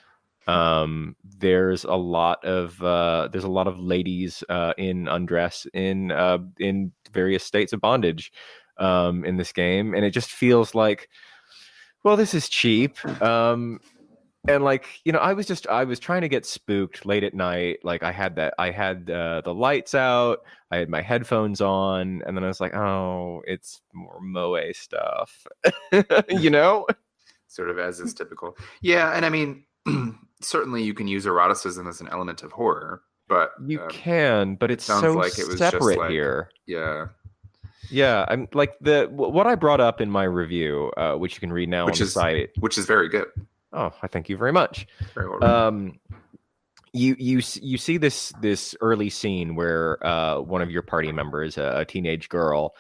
There's a lot of ladies in undress in various states of bondage in this game, and it just feels like, well, this is cheap. And like, I was trying to get spooked late at night. Like I had the lights out, I had my headphones on, and then I was like, oh, it's more moe stuff. Sort of as is typical. Yeah, and I mean, certainly you can use eroticism as an element of horror, but you can, but it's so like it was separate just here. Yeah. Yeah, I'm like what I brought up in my review, which you can read now on the site, which is very good. Oh, I thank you very much. Very well. You see this early scene where one of your party members, a teenage girl,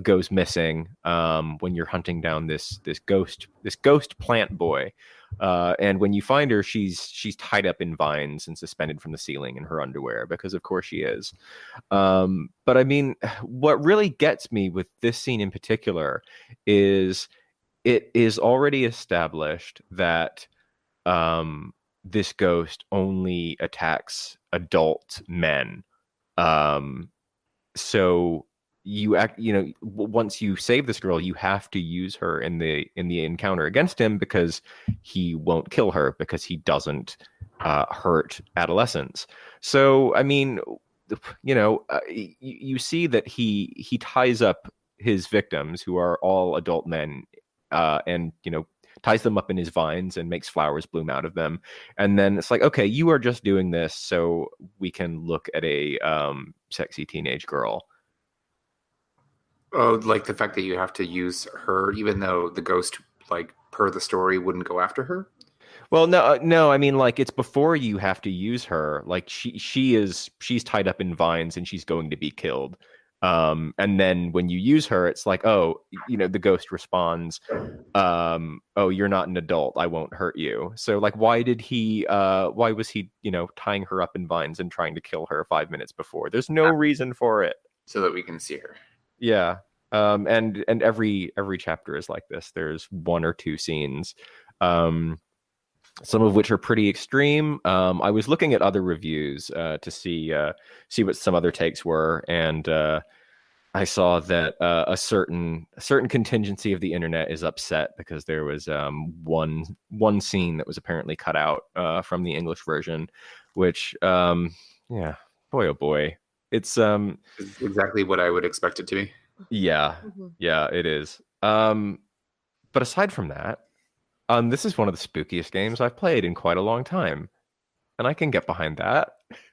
goes missing when you're hunting down this ghost plant boy, And when you find her, she's tied up in vines and suspended from the ceiling in her underwear, because of course she is. But I mean, what really gets me with this scene in particular is it is already established that this ghost only attacks adult men. So once you save this girl, you have to use her in the encounter against him, because he won't kill her, because he doesn't hurt adolescents. So I mean, you see that he ties up his victims, who are all adult men, and ties them up in his vines and makes flowers bloom out of them. And then it's like, okay, you are just doing this so we can look at a sexy teenage girl. Oh, like the fact that you have to use her, even though the ghost, like per the story, wouldn't go after her. Well, no. I mean, like, it's before you have to use her. Like, she's tied up in vines and she's going to be killed. And then when you use her, it's like, oh, the ghost responds, oh, you're not an adult, I won't hurt you. So, like, why was he, tying her up in vines and trying to kill her 5 minutes before? There's no reason for it. So that we can see her. Yeah. And every chapter is like this. There's one or two scenes, some of which are pretty extreme. I was looking at other reviews to see what some other takes were, and I saw that a certain contingency of the internet is upset because there was one scene that was apparently cut out from the English version, which yeah, boy oh boy, it's exactly what I would expect it to be. Yeah, yeah, it is. But aside from that, this is one of the spookiest games I've played in quite a long time, and I can get behind that.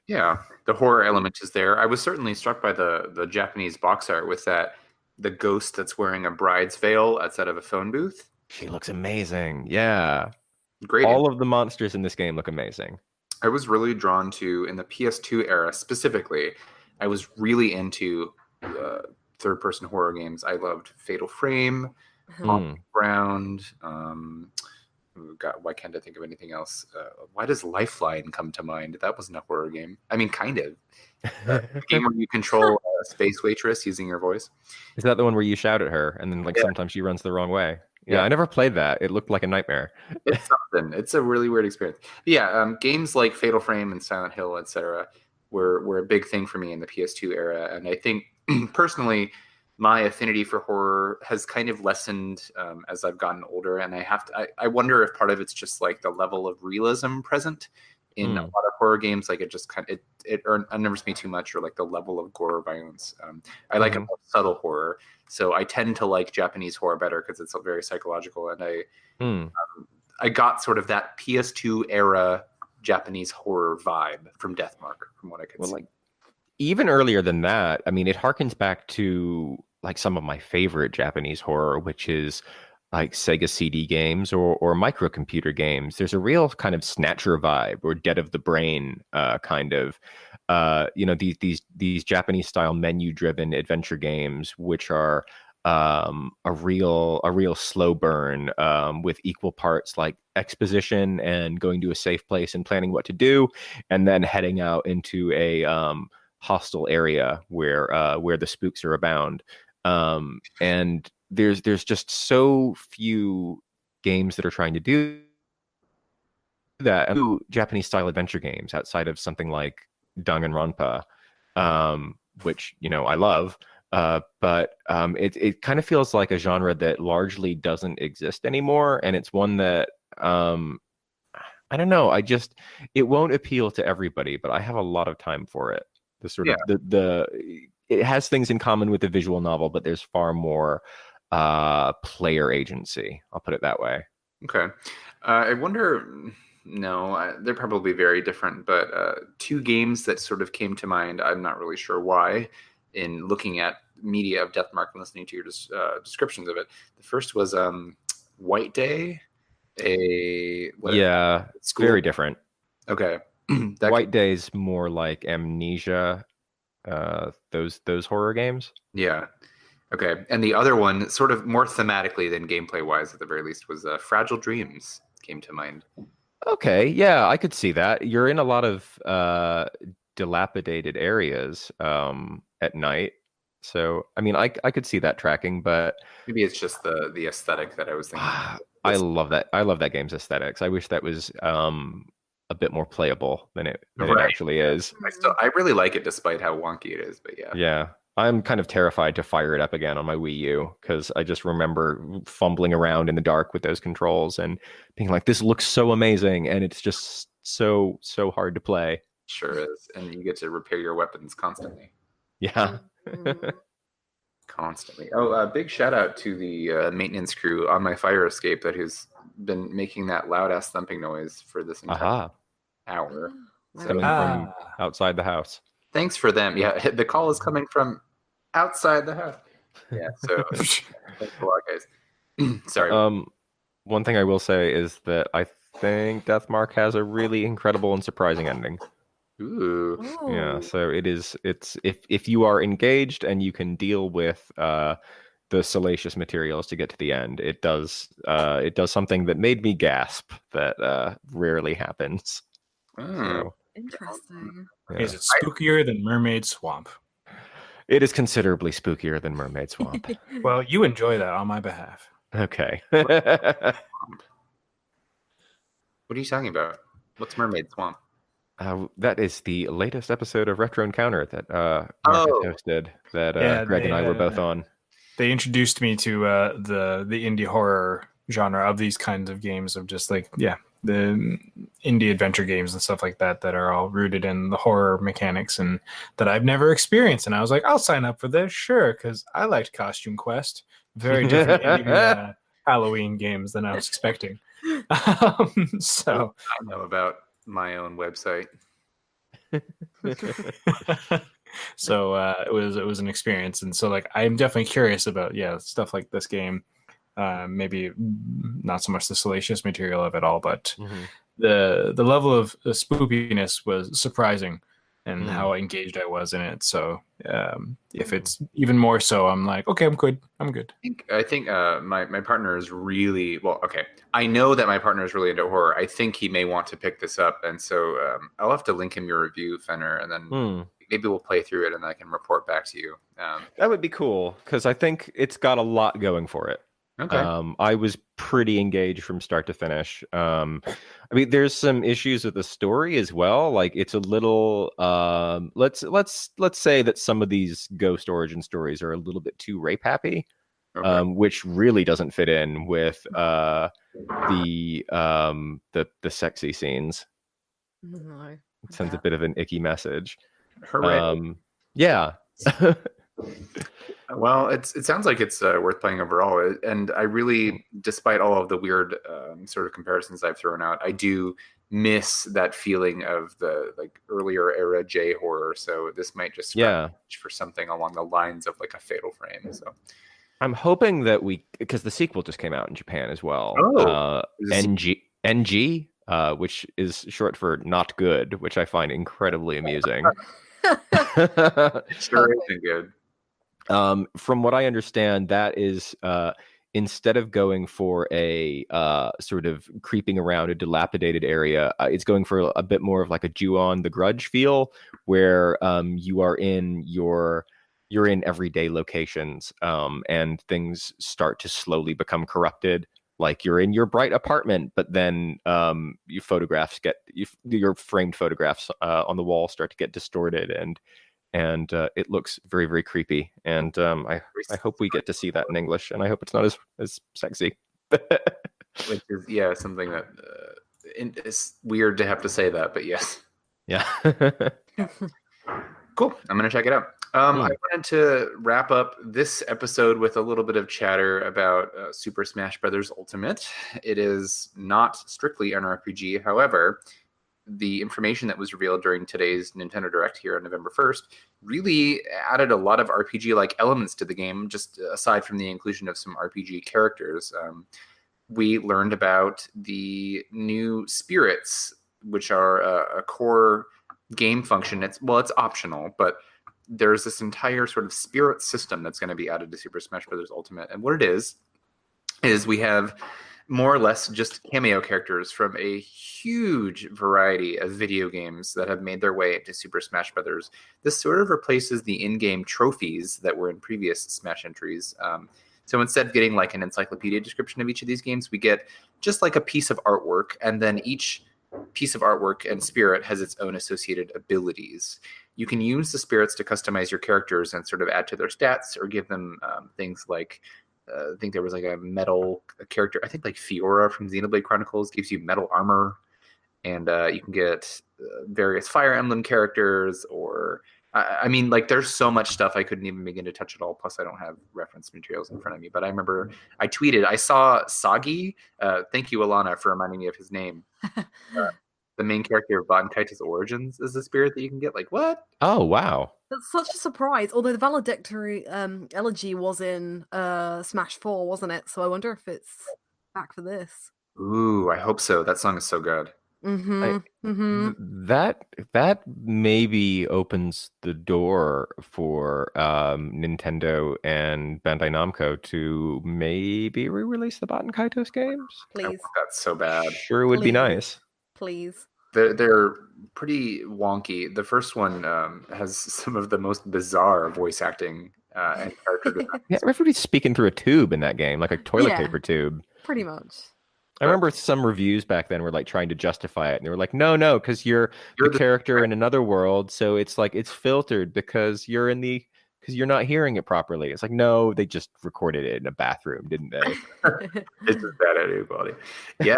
Yeah, the horror element is there. I was certainly struck by the Japanese box art with the ghost that's wearing a bride's veil outside of a phone booth. She looks amazing. Yeah, great. All of the monsters in this game look amazing. I was really drawn to, in the PS2 era specifically, I was really into third-person horror games. I loved Fatal Frame, Ground. God, why can't I think of anything else? Why does Lifeline come to mind? That wasn't a horror game. I mean, kind of. The game where you control a space waitress using your voice. Is that the one where you shout at her and then sometimes she runs the wrong way? Yeah, I never played that. It looked like a nightmare. It's something. It's a really weird experience. But yeah, games like Fatal Frame and Silent Hill, etc., were a big thing for me in the PS2 era, and I think personally, my affinity for horror has kind of lessened as I've gotten older, and I wonder if part of it's just like the level of realism present in a lot of horror games. Like it unnerves me too much, or like the level of gore or violence. I like a more subtle horror, so I tend to like Japanese horror better because it's very psychological, and I got sort of that PS2 era Japanese horror vibe from Deathmark, from what I could see. Like, even earlier than that, I mean, it harkens back to like some of my favorite Japanese horror, which is like Sega CD games or microcomputer games. There's a real kind of Snatcher vibe or Dead of the Brain kind of, these Japanese style menu driven adventure games, which are a real slow burn with equal parts like exposition and going to a safe place and planning what to do, and then heading out into a hostile area where the spooks are abound. And there's just so few games that are trying to do that. Japanese style adventure games outside of something like Danganronpa, which I love. But it kind of feels like a genre that largely doesn't exist anymore, and it's one that I don't know. It won't appeal to everybody, but I have a lot of time for it. The sort of it has things in common with the visual novel, but there's far more player agency. I'll put it that way. Okay, I wonder. No, they're probably very different, but two games that sort of came to mind. I'm not really sure why. In looking at media of Deathmark and listening to your descriptions of it, the first was White Day. It's very different. Okay, White Day's more like Amnesia. Those horror games. Yeah. Okay, and the other one, sort of more thematically than gameplay wise, at the very least, was Fragile Dreams. came to mind. Okay, yeah, I could see that. You're in a lot of dilapidated areas at night. So, I mean, I could see that tracking, but Maybe it's just the aesthetic that I was thinking. I love that. I love that game's aesthetics. I wish that was a bit more playable than it actually is. I really like it despite how wonky it is, but yeah. Yeah. I'm kind of terrified to fire it up again on my Wii U because I just remember fumbling around in the dark with those controls and being like, this looks so amazing, and it's just so hard to play. Sure is. And you get to repair your weapons constantly. Yeah. Constantly. Oh, big shout out to the maintenance crew on my fire escape that has been making that loud ass thumping noise for this entire hour. Coming from outside the house. Thanks for them. Yeah, the call is coming from outside the house. Yeah, so thanks a lot, guys. Sorry. One thing I will say is that I think Deathmark has a really incredible and surprising ending. Ooh. Yeah, so it's if you are engaged and you can deal with the salacious materials to get to the end, it does something that made me gasp that rarely happens. So, interesting. Yeah. Is it spookier than Mermaid Swamp? It is considerably spookier than Mermaid Swamp. Well, you enjoy that on my behalf. Okay. What are you talking about? What's Mermaid Swamp? That is the latest episode of Retro Encounter that Mark hosted that Greg and I were both on. They introduced me to the indie horror genre of these kinds of games, of just like, the indie adventure games and stuff like that are all rooted in the horror mechanics and that I've never experienced. And I was like, I'll sign up for this, sure, because I liked Costume Quest. Very different indie, Halloween games than I was expecting. So I know about my own website. So it was an experience, and so like I'm definitely curious about stuff like this game. Maybe not so much the salacious material of it all, but the level of spoopiness was surprising, and how engaged I was in it. So if it's even more so, I'm like, okay, I'm good. I think my partner is really okay. I know that my partner is really into horror. I think he may want to pick this up, and so I'll have to link him your review, Fenner, and then maybe we'll play through it, and I can report back to you. That would be cool because I think it's got a lot going for it. Okay. I was pretty engaged from start to finish. I mean, there's some issues with the story as well. Like, it's a little. Let's say that some of these ghost origin stories are a little bit too rape happy, which really doesn't fit in with the sexy scenes. No, it sends a bit of an icky message. Hooray. Yeah. Well, it sounds like it's worth playing overall, and I really, despite all of the weird sort of comparisons I've thrown out, I do miss that feeling of the like earlier era J horror. So this might just for something along the lines of like a Fatal Frame. So I'm hoping that because the sequel just came out in Japan as well. NG, which is short for not good, which I find incredibly amusing. It sure isn't good. From what I understand, that is instead of going for a sort of creeping around a dilapidated area, it's going for a bit more of like a Ju-on the Grudge feel, where you're in everyday locations, and things start to slowly become corrupted. Like you're in your bright apartment, but then your framed photographs on the wall start to get distorted, and it looks very, very creepy. And I hope we get to see that in English, and I hope it's not as sexy. Which is something that it's weird to have to say that, but yes. Yeah. Cool. I'm gonna check it out. I wanted to wrap up this episode with a little bit of chatter about Super Smash Bros. Ultimate. It is not strictly an RPG. However, the information that was revealed during today's Nintendo Direct here on November 1st really added a lot of RPG-like elements to the game, just aside from the inclusion of some RPG characters. We learned about the new spirits, which are a core game function. It's optional, but there's this entire sort of spirit system that's going to be added to Super Smash Bros. Ultimate. And what it is we have more or less just cameo characters from a huge variety of video games that have made their way into Super Smash Brothers. This sort of replaces the in-game trophies that were in previous Smash entries. So instead of getting like an encyclopedia description of each of these games, we get just like a piece of artwork, and then each piece of artwork and spirit has its own associated abilities. You can use the spirits to customize your characters and sort of add to their stats or give them things like, I think there was like a metal character. I think like Fiora from Xenoblade Chronicles gives you metal armor, and you can get various Fire Emblem characters, or I mean, like there's so much stuff I couldn't even begin to touch it all. Plus, I don't have reference materials in front of me. But I remember I tweeted, I saw Sagi. Thank you, Alana, for reminding me of his name. The main character of Baten Kaitos Origins is the spirit that you can get. Like, what? Oh, wow. That's such a surprise. Although the valedictory elegy was in Smash 4, wasn't it? So I wonder if it's back for this. Ooh, I hope so. That song is so good. That maybe opens the door for Nintendo and Bandai Namco to maybe re-release the Baten Kaitos games. Please. That's so bad. Sure would be nice. Please. They're pretty wonky. The first one has some of the most bizarre voice acting and character design. Yeah, everybody's speaking through a tube in that game, like a toilet paper tube. Pretty much. I remember some reviews back then were like trying to justify it, and they were like, "No, because you're the character in another world, so it's like it's filtered because you're not hearing it properly." It's like, no, they just recorded it in a bathroom, didn't they? It's just bad audio quality. Yeah.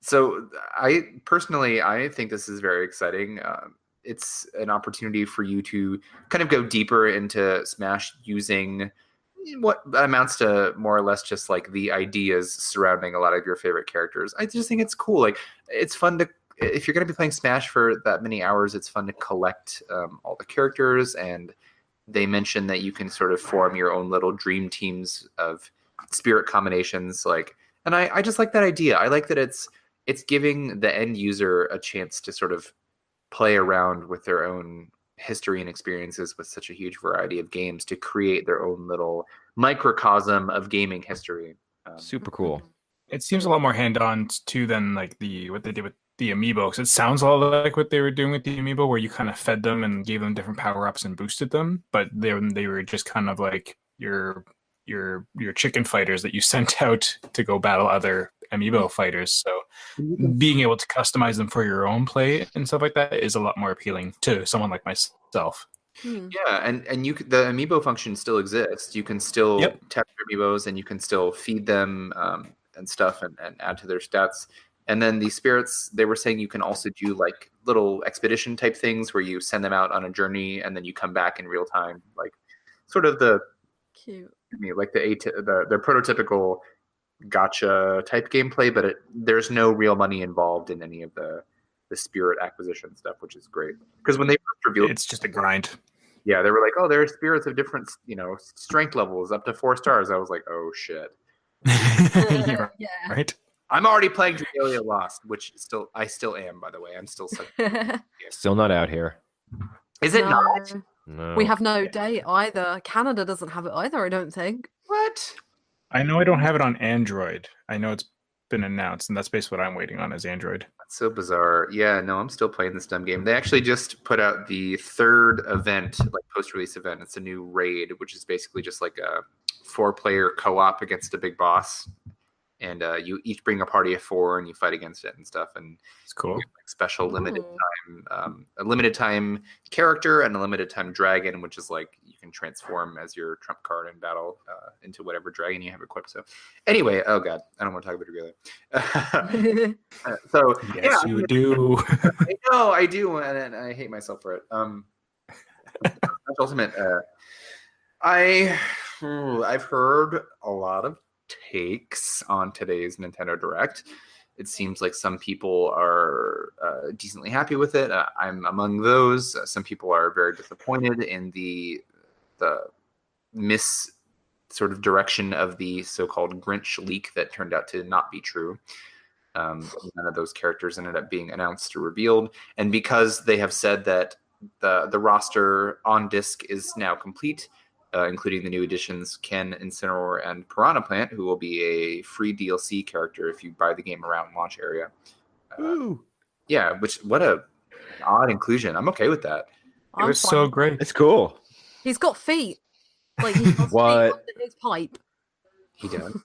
So I think this is very exciting. It's an opportunity for you to kind of go deeper into Smash using what amounts to more or less just like the ideas surrounding a lot of your favorite characters. I just think it's cool. Like, it's fun to, if you're going to be playing Smash for that many hours, it's fun to collect all the characters. And they mention that you can sort of form your own little dream teams of spirit combinations. Like, and I just like that idea. I like that it's giving the end user a chance to sort of play around with their own history and experiences with such a huge variety of games to create their own little microcosm of gaming history. Super cool. It seems a lot more hand-on too than like what they did with the amiibo. Because it sounds a lot like what they were doing with the amiibo, where you kind of fed them and gave them different power-ups and boosted them, but they were just kind of like your chicken fighters that you sent out to go battle other amiibo fighters. So being able to customize them for your own play and stuff like that is a lot more appealing to someone like myself. Yeah, and the amiibo function still exists. You can still tap your amiibos, and you can still feed them and stuff and add to their stats. And then the spirits, they were saying you can also do like little expedition type things where you send them out on a journey and then you come back in real time, like sort of the cute, like the prototypical gacha type gameplay, but there's no real money involved in any of the spirit acquisition stuff, which is great. Because when they first revealed, it's just a grind. Yeah, they were like, "Oh, there are spirits of different, strength levels up to 4 stars." I was like, "Oh shit!" Yeah. Right. I'm already playing Dragalia Lost, which I still am, by the way. I'm still still not out here. Is it not? No. We have no date either. Canada doesn't have it either, I don't think. What? I know I don't have it on Android. I know it's been announced, and that's basically what I'm waiting on is Android. That's so bizarre. Yeah, no, I'm still playing this dumb game. They actually just put out the 3rd event, like post-release event. It's a new raid, which is basically just like a 4-player co-op against a big boss. And you each bring a party of 4 and you fight against it and stuff. And it's cool. Like special limited time, a limited time character and a limited time dragon, which is like you can transform as your trump card in battle into whatever dragon you have equipped. So anyway, oh god, I don't want to talk about it really. So yes, you do. I know I do, and I hate myself for it. Ultimate. I've heard a lot of takes on today's Nintendo Direct. It seems like some people are decently happy with it. I'm among those. Some people are very disappointed in the sort of direction of the so-called Grinch leak that turned out to not be true. None of those characters ended up being announced or revealed. And because they have said that the roster on disc is now complete, including the new additions Ken, Incineroar, and Piranha Plant, who will be a free DLC character if you buy the game around launch area. Yeah, what a odd inclusion. I'm okay with that. It was so great. It's cool. He's got feet. Like he has feet What? under his pipe. He does.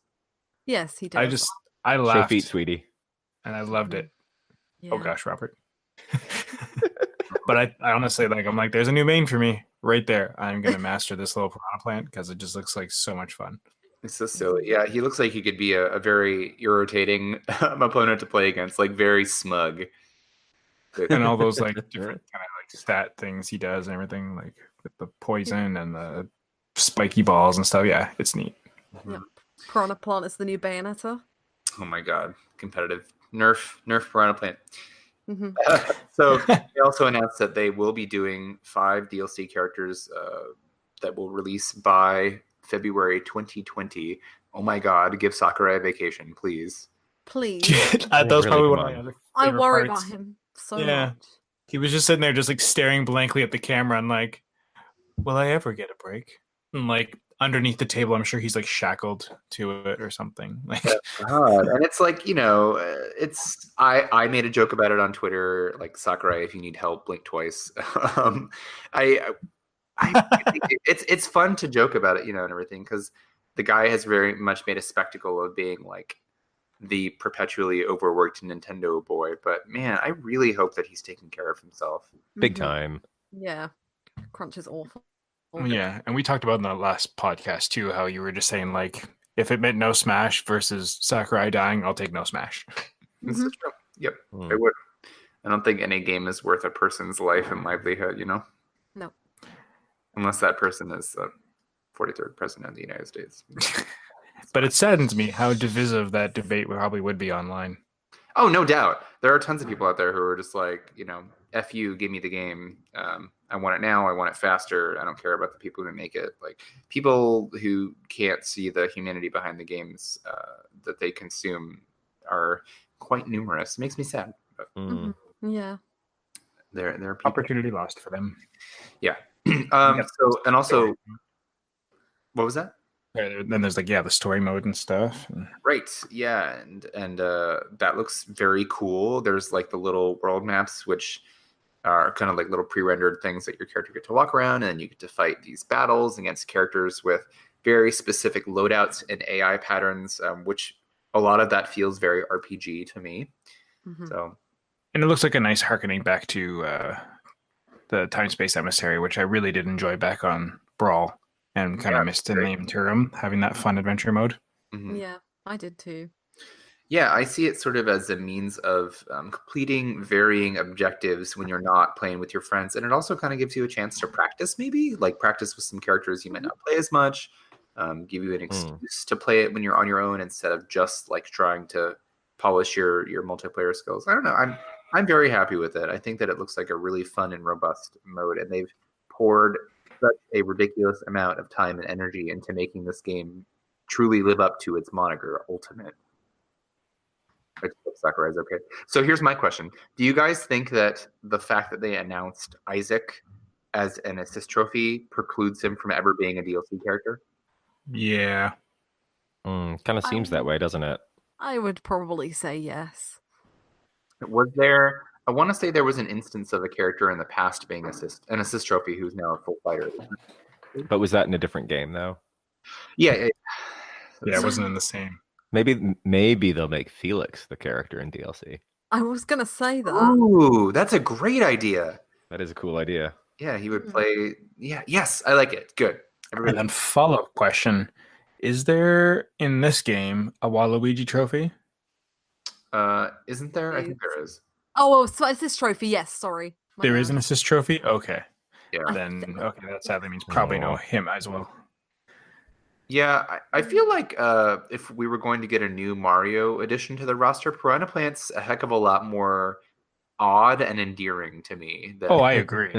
Yes, he does. I Show laughed, feet, sweetie. and I loved it. Yeah. Oh gosh, Robert. But I honestly I'm like, there's a new main for me right there. I'm gonna master this little Piranha Plant because it just looks like so much fun. It's so silly. Yeah, he looks like he could be a very irritating opponent to play against, like very smug. And all those like different kind of like stat things he does and everything, like with the poison and the spiky balls and stuff. Yeah, it's neat. Yep. Piranha Plant is the new Bayonetta. Oh my god, competitive. Nerf Piranha Plant. Mm-hmm. So they also announced that they will be doing 5 DLC characters that will release by February 2020. Oh my god, give Sakurai a vacation, please. Please. That was Really, probably one come of my on. other I favorite worry parts. about him so Yeah. much. He was just sitting there just like staring blankly at the camera and like, will I ever get a break? And like underneath the table, I'm sure he's like shackled to it or something. Like, God. And it's like, it's I made a joke about it on Twitter, like Sakurai, if you need help, blink twice. I think it's fun to joke about it, and everything, because the guy has very much made a spectacle of being like the perpetually overworked Nintendo boy. But man, I really hope that he's taking care of himself. Big Mhm. time. Yeah. Crunch is awful. yeah. And we talked about in the last podcast too, how you were just saying like, if it meant no Smash versus Sakurai dying, I'll take no Smash. This is true. Yep, Hmm. I would. I don't think any game is worth a person's life and livelihood, No. Unless that person is the 43rd president of the United States. But it saddens me how divisive that debate probably would be online. Oh, no doubt. There are tons of people out there who are just like, F you, give me the game. I want it now. I want it faster. I don't care about the people who make it. Like, people who can't see the humanity behind the games that they consume are quite numerous. It makes me sad. But Mm. Yeah. there are people. Opportunity lost for them. Yeah. So, and also, what was that? Then there's like, the story mode and stuff. Right. Yeah. And that looks very cool. There's like the little world maps, which are kind of like little pre-rendered things that your character get to walk around, and then you get to fight these battles against characters with very specific loadouts and AI patterns, which a lot of that feels very RPG to me. Mhm. So, And it looks like a nice harkening back to the Time Space Emissary, which I really did enjoy back on Brawl, and kind of missed in the interim, having that fun adventure mode. mhm. Yeah, I did too. Yeah, I see it sort of as a means of completing varying objectives when you're not playing with your friends. And it also kind of gives you a chance to practice, maybe like practice with some characters you might not play as much, give you an excuse to play it when you're on your own instead of just like trying to polish your multiplayer skills. I don't know. I'm very happy with it. I think that it looks like a really fun and robust mode, and they've poured such a ridiculous amount of time and energy into making this game truly live up to its moniker, Ultimate. Sakurai's okay. So here's my question. Do you guys think that the fact that they announced Isaac as an assist trophy precludes him from ever being a DLC character? Yeah. Kind of seems that way, doesn't it? I would probably say yes. Was there, I want to say there was an instance of a character in the past being an assist trophy who's now a full fighter. But was that in a different game, though? Yeah. Yeah, it wasn't in the same. Maybe they'll make Felix the character in DLC. I was going to say that. Ooh, that's a great idea. That is a cool idea. Yeah, he would play. Yeah, yes, I like it. Good. And then follow-up question. Is there in this game a Waluigi trophy? Isn't there? I think there is. Oh, so it's this trophy. Yes, sorry. There is an assist trophy? Okay. Yeah. Then, okay, that sadly means probably no him as well. Yeah, I feel like if we were going to get a new Mario addition to the roster, Piranha Plant's a heck of a lot more odd and endearing to me. Oh, I agree.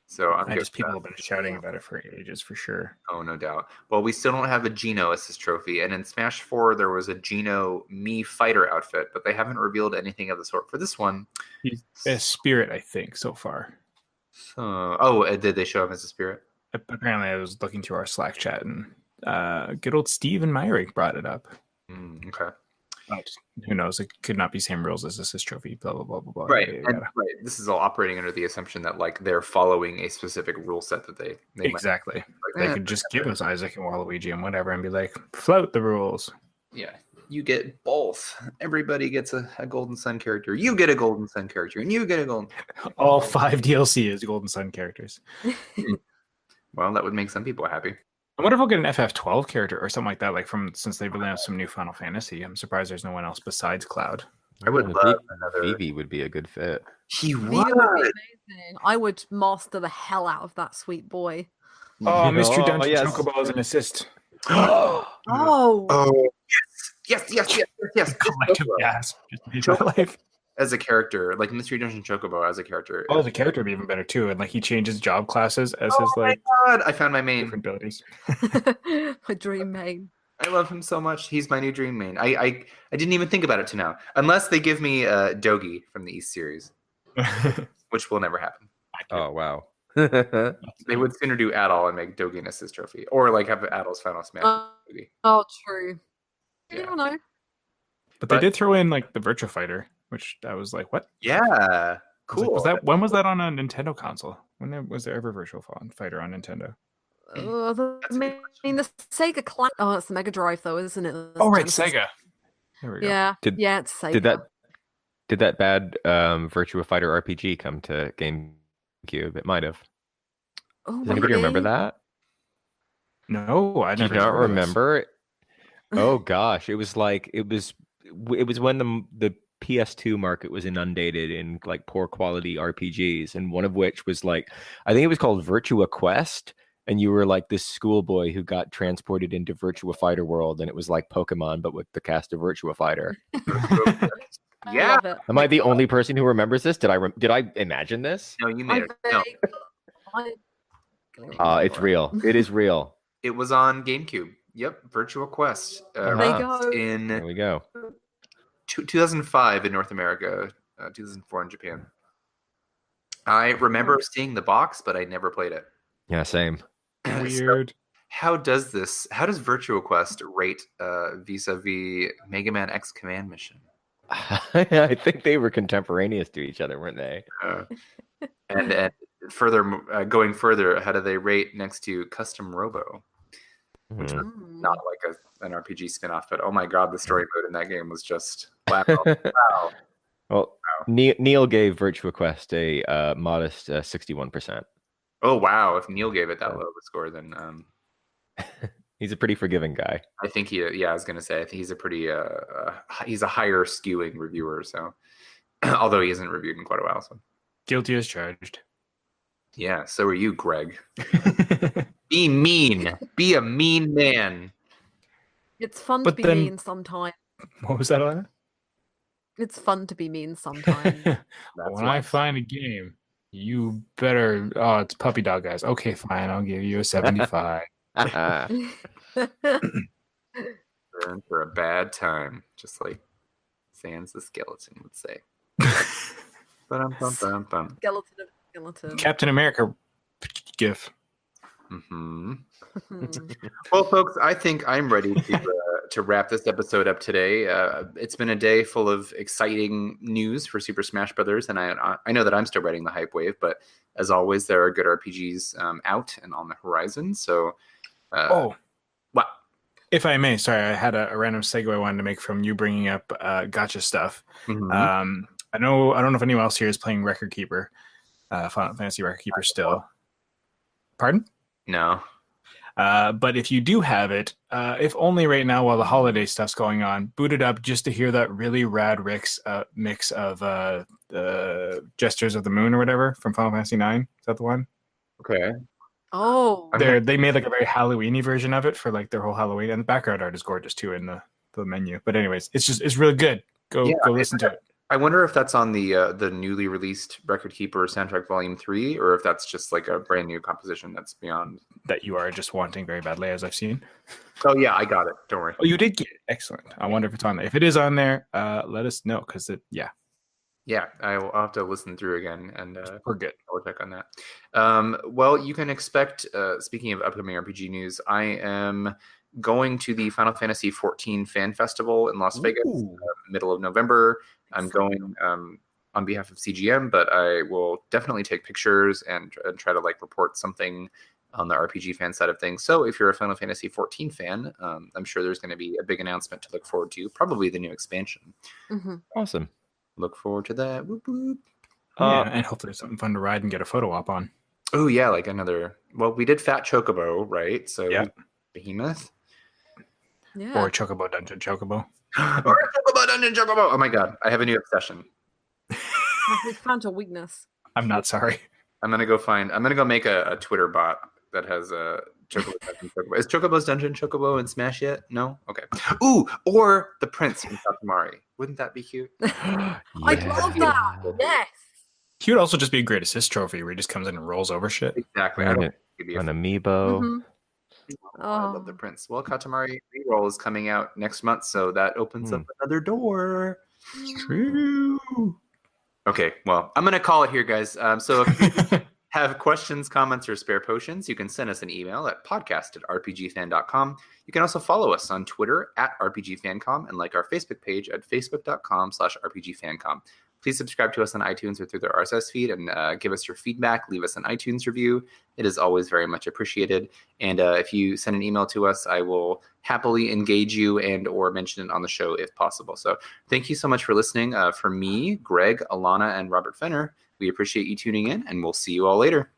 So I'm I good just with people that. have been shouting about it for ages, for sure. Oh, no doubt. Well, we still don't have a Geno assist trophy, and in Smash 4 there was a Geno Mii fighter outfit, but they haven't revealed anything of the sort for this one. He's a spirit, I think, so far. So, did they show him as a spirit? apparently I was looking through our Slack chat, and good old Steve and Myrick brought it up. Okay. But who knows? It could not be same rules as assist trophy. Blah blah blah blah blah. Right. Yada, And yada. right. This is all operating under the assumption that like they're following a specific rule set that they Exactly. might, They could just give us Isaac and Waluigi and whatever, and be like, float the rules. Yeah. You get both. Everybody gets a Golden Sun character. You get a Golden Sun character, and you get a Golden. All 5 DLC is Golden Sun characters. Well, that would make some people happy. I wonder if we'll get an FF12 character or something like that. Like since they've announced some new Final Fantasy, I'm surprised there's no one else besides Cloud. I would love another. Phoebe would be a good fit. He Vita would. would be amazing. I would master the hell out of that sweet boy. Oh, Mystery Dungeon yes. Chocobo as an assist. Oh, Yes. Collective gasp. Just made my life. As a character, like Mystery Dungeon Chocobo as a character. Oh, the character would be even better too, and like he changes job classes as his my like God, I found my main. different abilities. my dream main. I love him so much. He's my new dream main. I didn't even think about it to now, unless they give me Dogi from the East series, which will never happen. Oh wow. They would sooner do Adol and make Dogi an assist trophy, or like have Adol's final smash. Dogi. Oh, true. Yeah. You don't know. But they did throw in like the Virtua Fighter, which I was like, what? Yeah, I was cool. like, when was that on a Nintendo console? Was there ever Virtua Fighter on Nintendo? The Sega Clan. Oh, it's the Mega Drive, though, isn't it? That's Oh, right, Genesis. Sega. There we go. Yeah, Did- yeah, it's Sega. Did that bad Virtua Fighter RPG come to GameCube? It might have. Oh, Does anybody remember maybe. that? No, I Do you never not heard of this. remember? Oh gosh, it was when the PS2 market was inundated in like poor quality RPGs, and one of which was like, I think it was called Virtua Quest, and you were like this schoolboy who got transported into Virtua Fighter world, and it was like Pokemon but with the cast of Virtua Fighter. I Yeah. love it. Am I the only person who remembers this? Did I imagine this? No, you made I it. No, It's real. It is real. it was on GameCube. Yep, Virtua Quest. There you Uh-huh. go. In There we go. 2005 in North America, 2004 in Japan. I remember seeing the box, but I never played it. Yeah, same. So Weird. how does Virtua Quest rate vis-a-vis Mega Man X Command Mission? I think they were contemporaneous to each other, weren't they? And further, going further, how do they rate next to Custom Robo? Mhm. Not like an RPG spin-off, but oh my God, the story mode in that game was just wow. Wow. Well, Neil gave Virtua Quest a modest 61%. Oh wow! If Neil gave it that low of a score, then He's a pretty forgiving guy. I think I was gonna say I think he's a pretty he's a higher skewing reviewer. So although he hasn't reviewed in quite a while, so Guilty as charged. yeah. So are you, Greg? Be mean. Be a mean man. It's fun But to be then- mean sometimes. What was that, Alana? It's fun to be mean sometimes. When I find a game, you better. Oh, it's Puppy Dog Guys. Okay, fine. I'll give you a 75. In for a bad time, just like Sans the Skeleton would say. Bum. Skeleton of skeleton. Captain America gif. Mm-hmm. Well, folks, I think I'm ready to wrap this episode up today. It's been a day full of exciting news for Super Smash Brothers, and I know that I'm still riding the hype wave, but as always, there are good RPGs out and on the horizon. So, what? If I may, sorry, I had a random segue I wanted to make from you bringing up gacha stuff. Mhm. I don't know if anyone else here is playing Record Keeper, Final Fantasy Record Keeper still. Pardon? No. But if you do have it, if only right now while the holiday stuff's going on, boot it up just to hear that really rad mix of Gestures of the Moon or whatever from Final Fantasy IX. Is that the one? Okay. Oh, They made like a very Halloween-y version of it for like their whole Halloween, and the background art is gorgeous too in the menu. But anyways, it's really good. Go listen to it. I wonder if that's on the newly released Record Keeper soundtrack Volume 3, or if that's just like a brand new composition that's beyond. That you are just wanting very badly, as I've seen. Oh yeah, I got it. Don't worry. Oh, you did get it. Excellent. I wonder if it's on there. If it is on there, let us know because Yeah, I'll have to listen through again and We're good. I'll check on that. Well, you can expect, speaking of upcoming RPG news, I am going to the Final Fantasy XIV Fan Festival in Las Vegas, middle of November. I'm going on behalf of CGM, but I will definitely take pictures and try to like report something on the RPG fan side of things. So if you're a Final Fantasy XIV fan, I'm sure there's going to be a big announcement to look forward to, probably the new expansion. Awesome. Look forward to that. Whoop, whoop. Yeah, and hopefully there's something fun to ride and get a photo op on. Oh yeah, like another. Well, we did Fat Chocobo, right? So yeah, Behemoth. Yeah. Or Chocobo Dungeon Chocobo. Or Chocobo Dungeon Chocobo. Oh my god, I have a new obsession. We found a weakness. I'm not sorry. I'm gonna go make a Twitter bot that has a Chocobo Dungeon Chocobo. Is Chocobo's Dungeon Chocobo in Smash yet? No? Okay. Ooh, or the Prince from Katamari. Wouldn't that be cute? I love that. Yes. He would also just be a great assist trophy where he just comes in and rolls over shit. Exactly. An amiibo. Oh, I love the Prince. Well, Katamari Reroll is coming out next month, so that opens up another door. It's true. Okay, well, I'm going to call it here, guys. So if you have questions, comments, or spare potions, you can send us an email at podcast@rpgfan.com. You can also follow us on Twitter @rpgfancom and like our Facebook page at facebook.com/rpgfancom. Please subscribe to us on iTunes or through the RSS feed and give us your feedback. Leave us an iTunes review. It is always very much appreciated. And if you send an email to us, I will happily engage you and or mention it on the show if possible. So thank you so much for listening. For me, Greg, Alana, and Robert Fenner, we appreciate you tuning in, and we'll see you all later.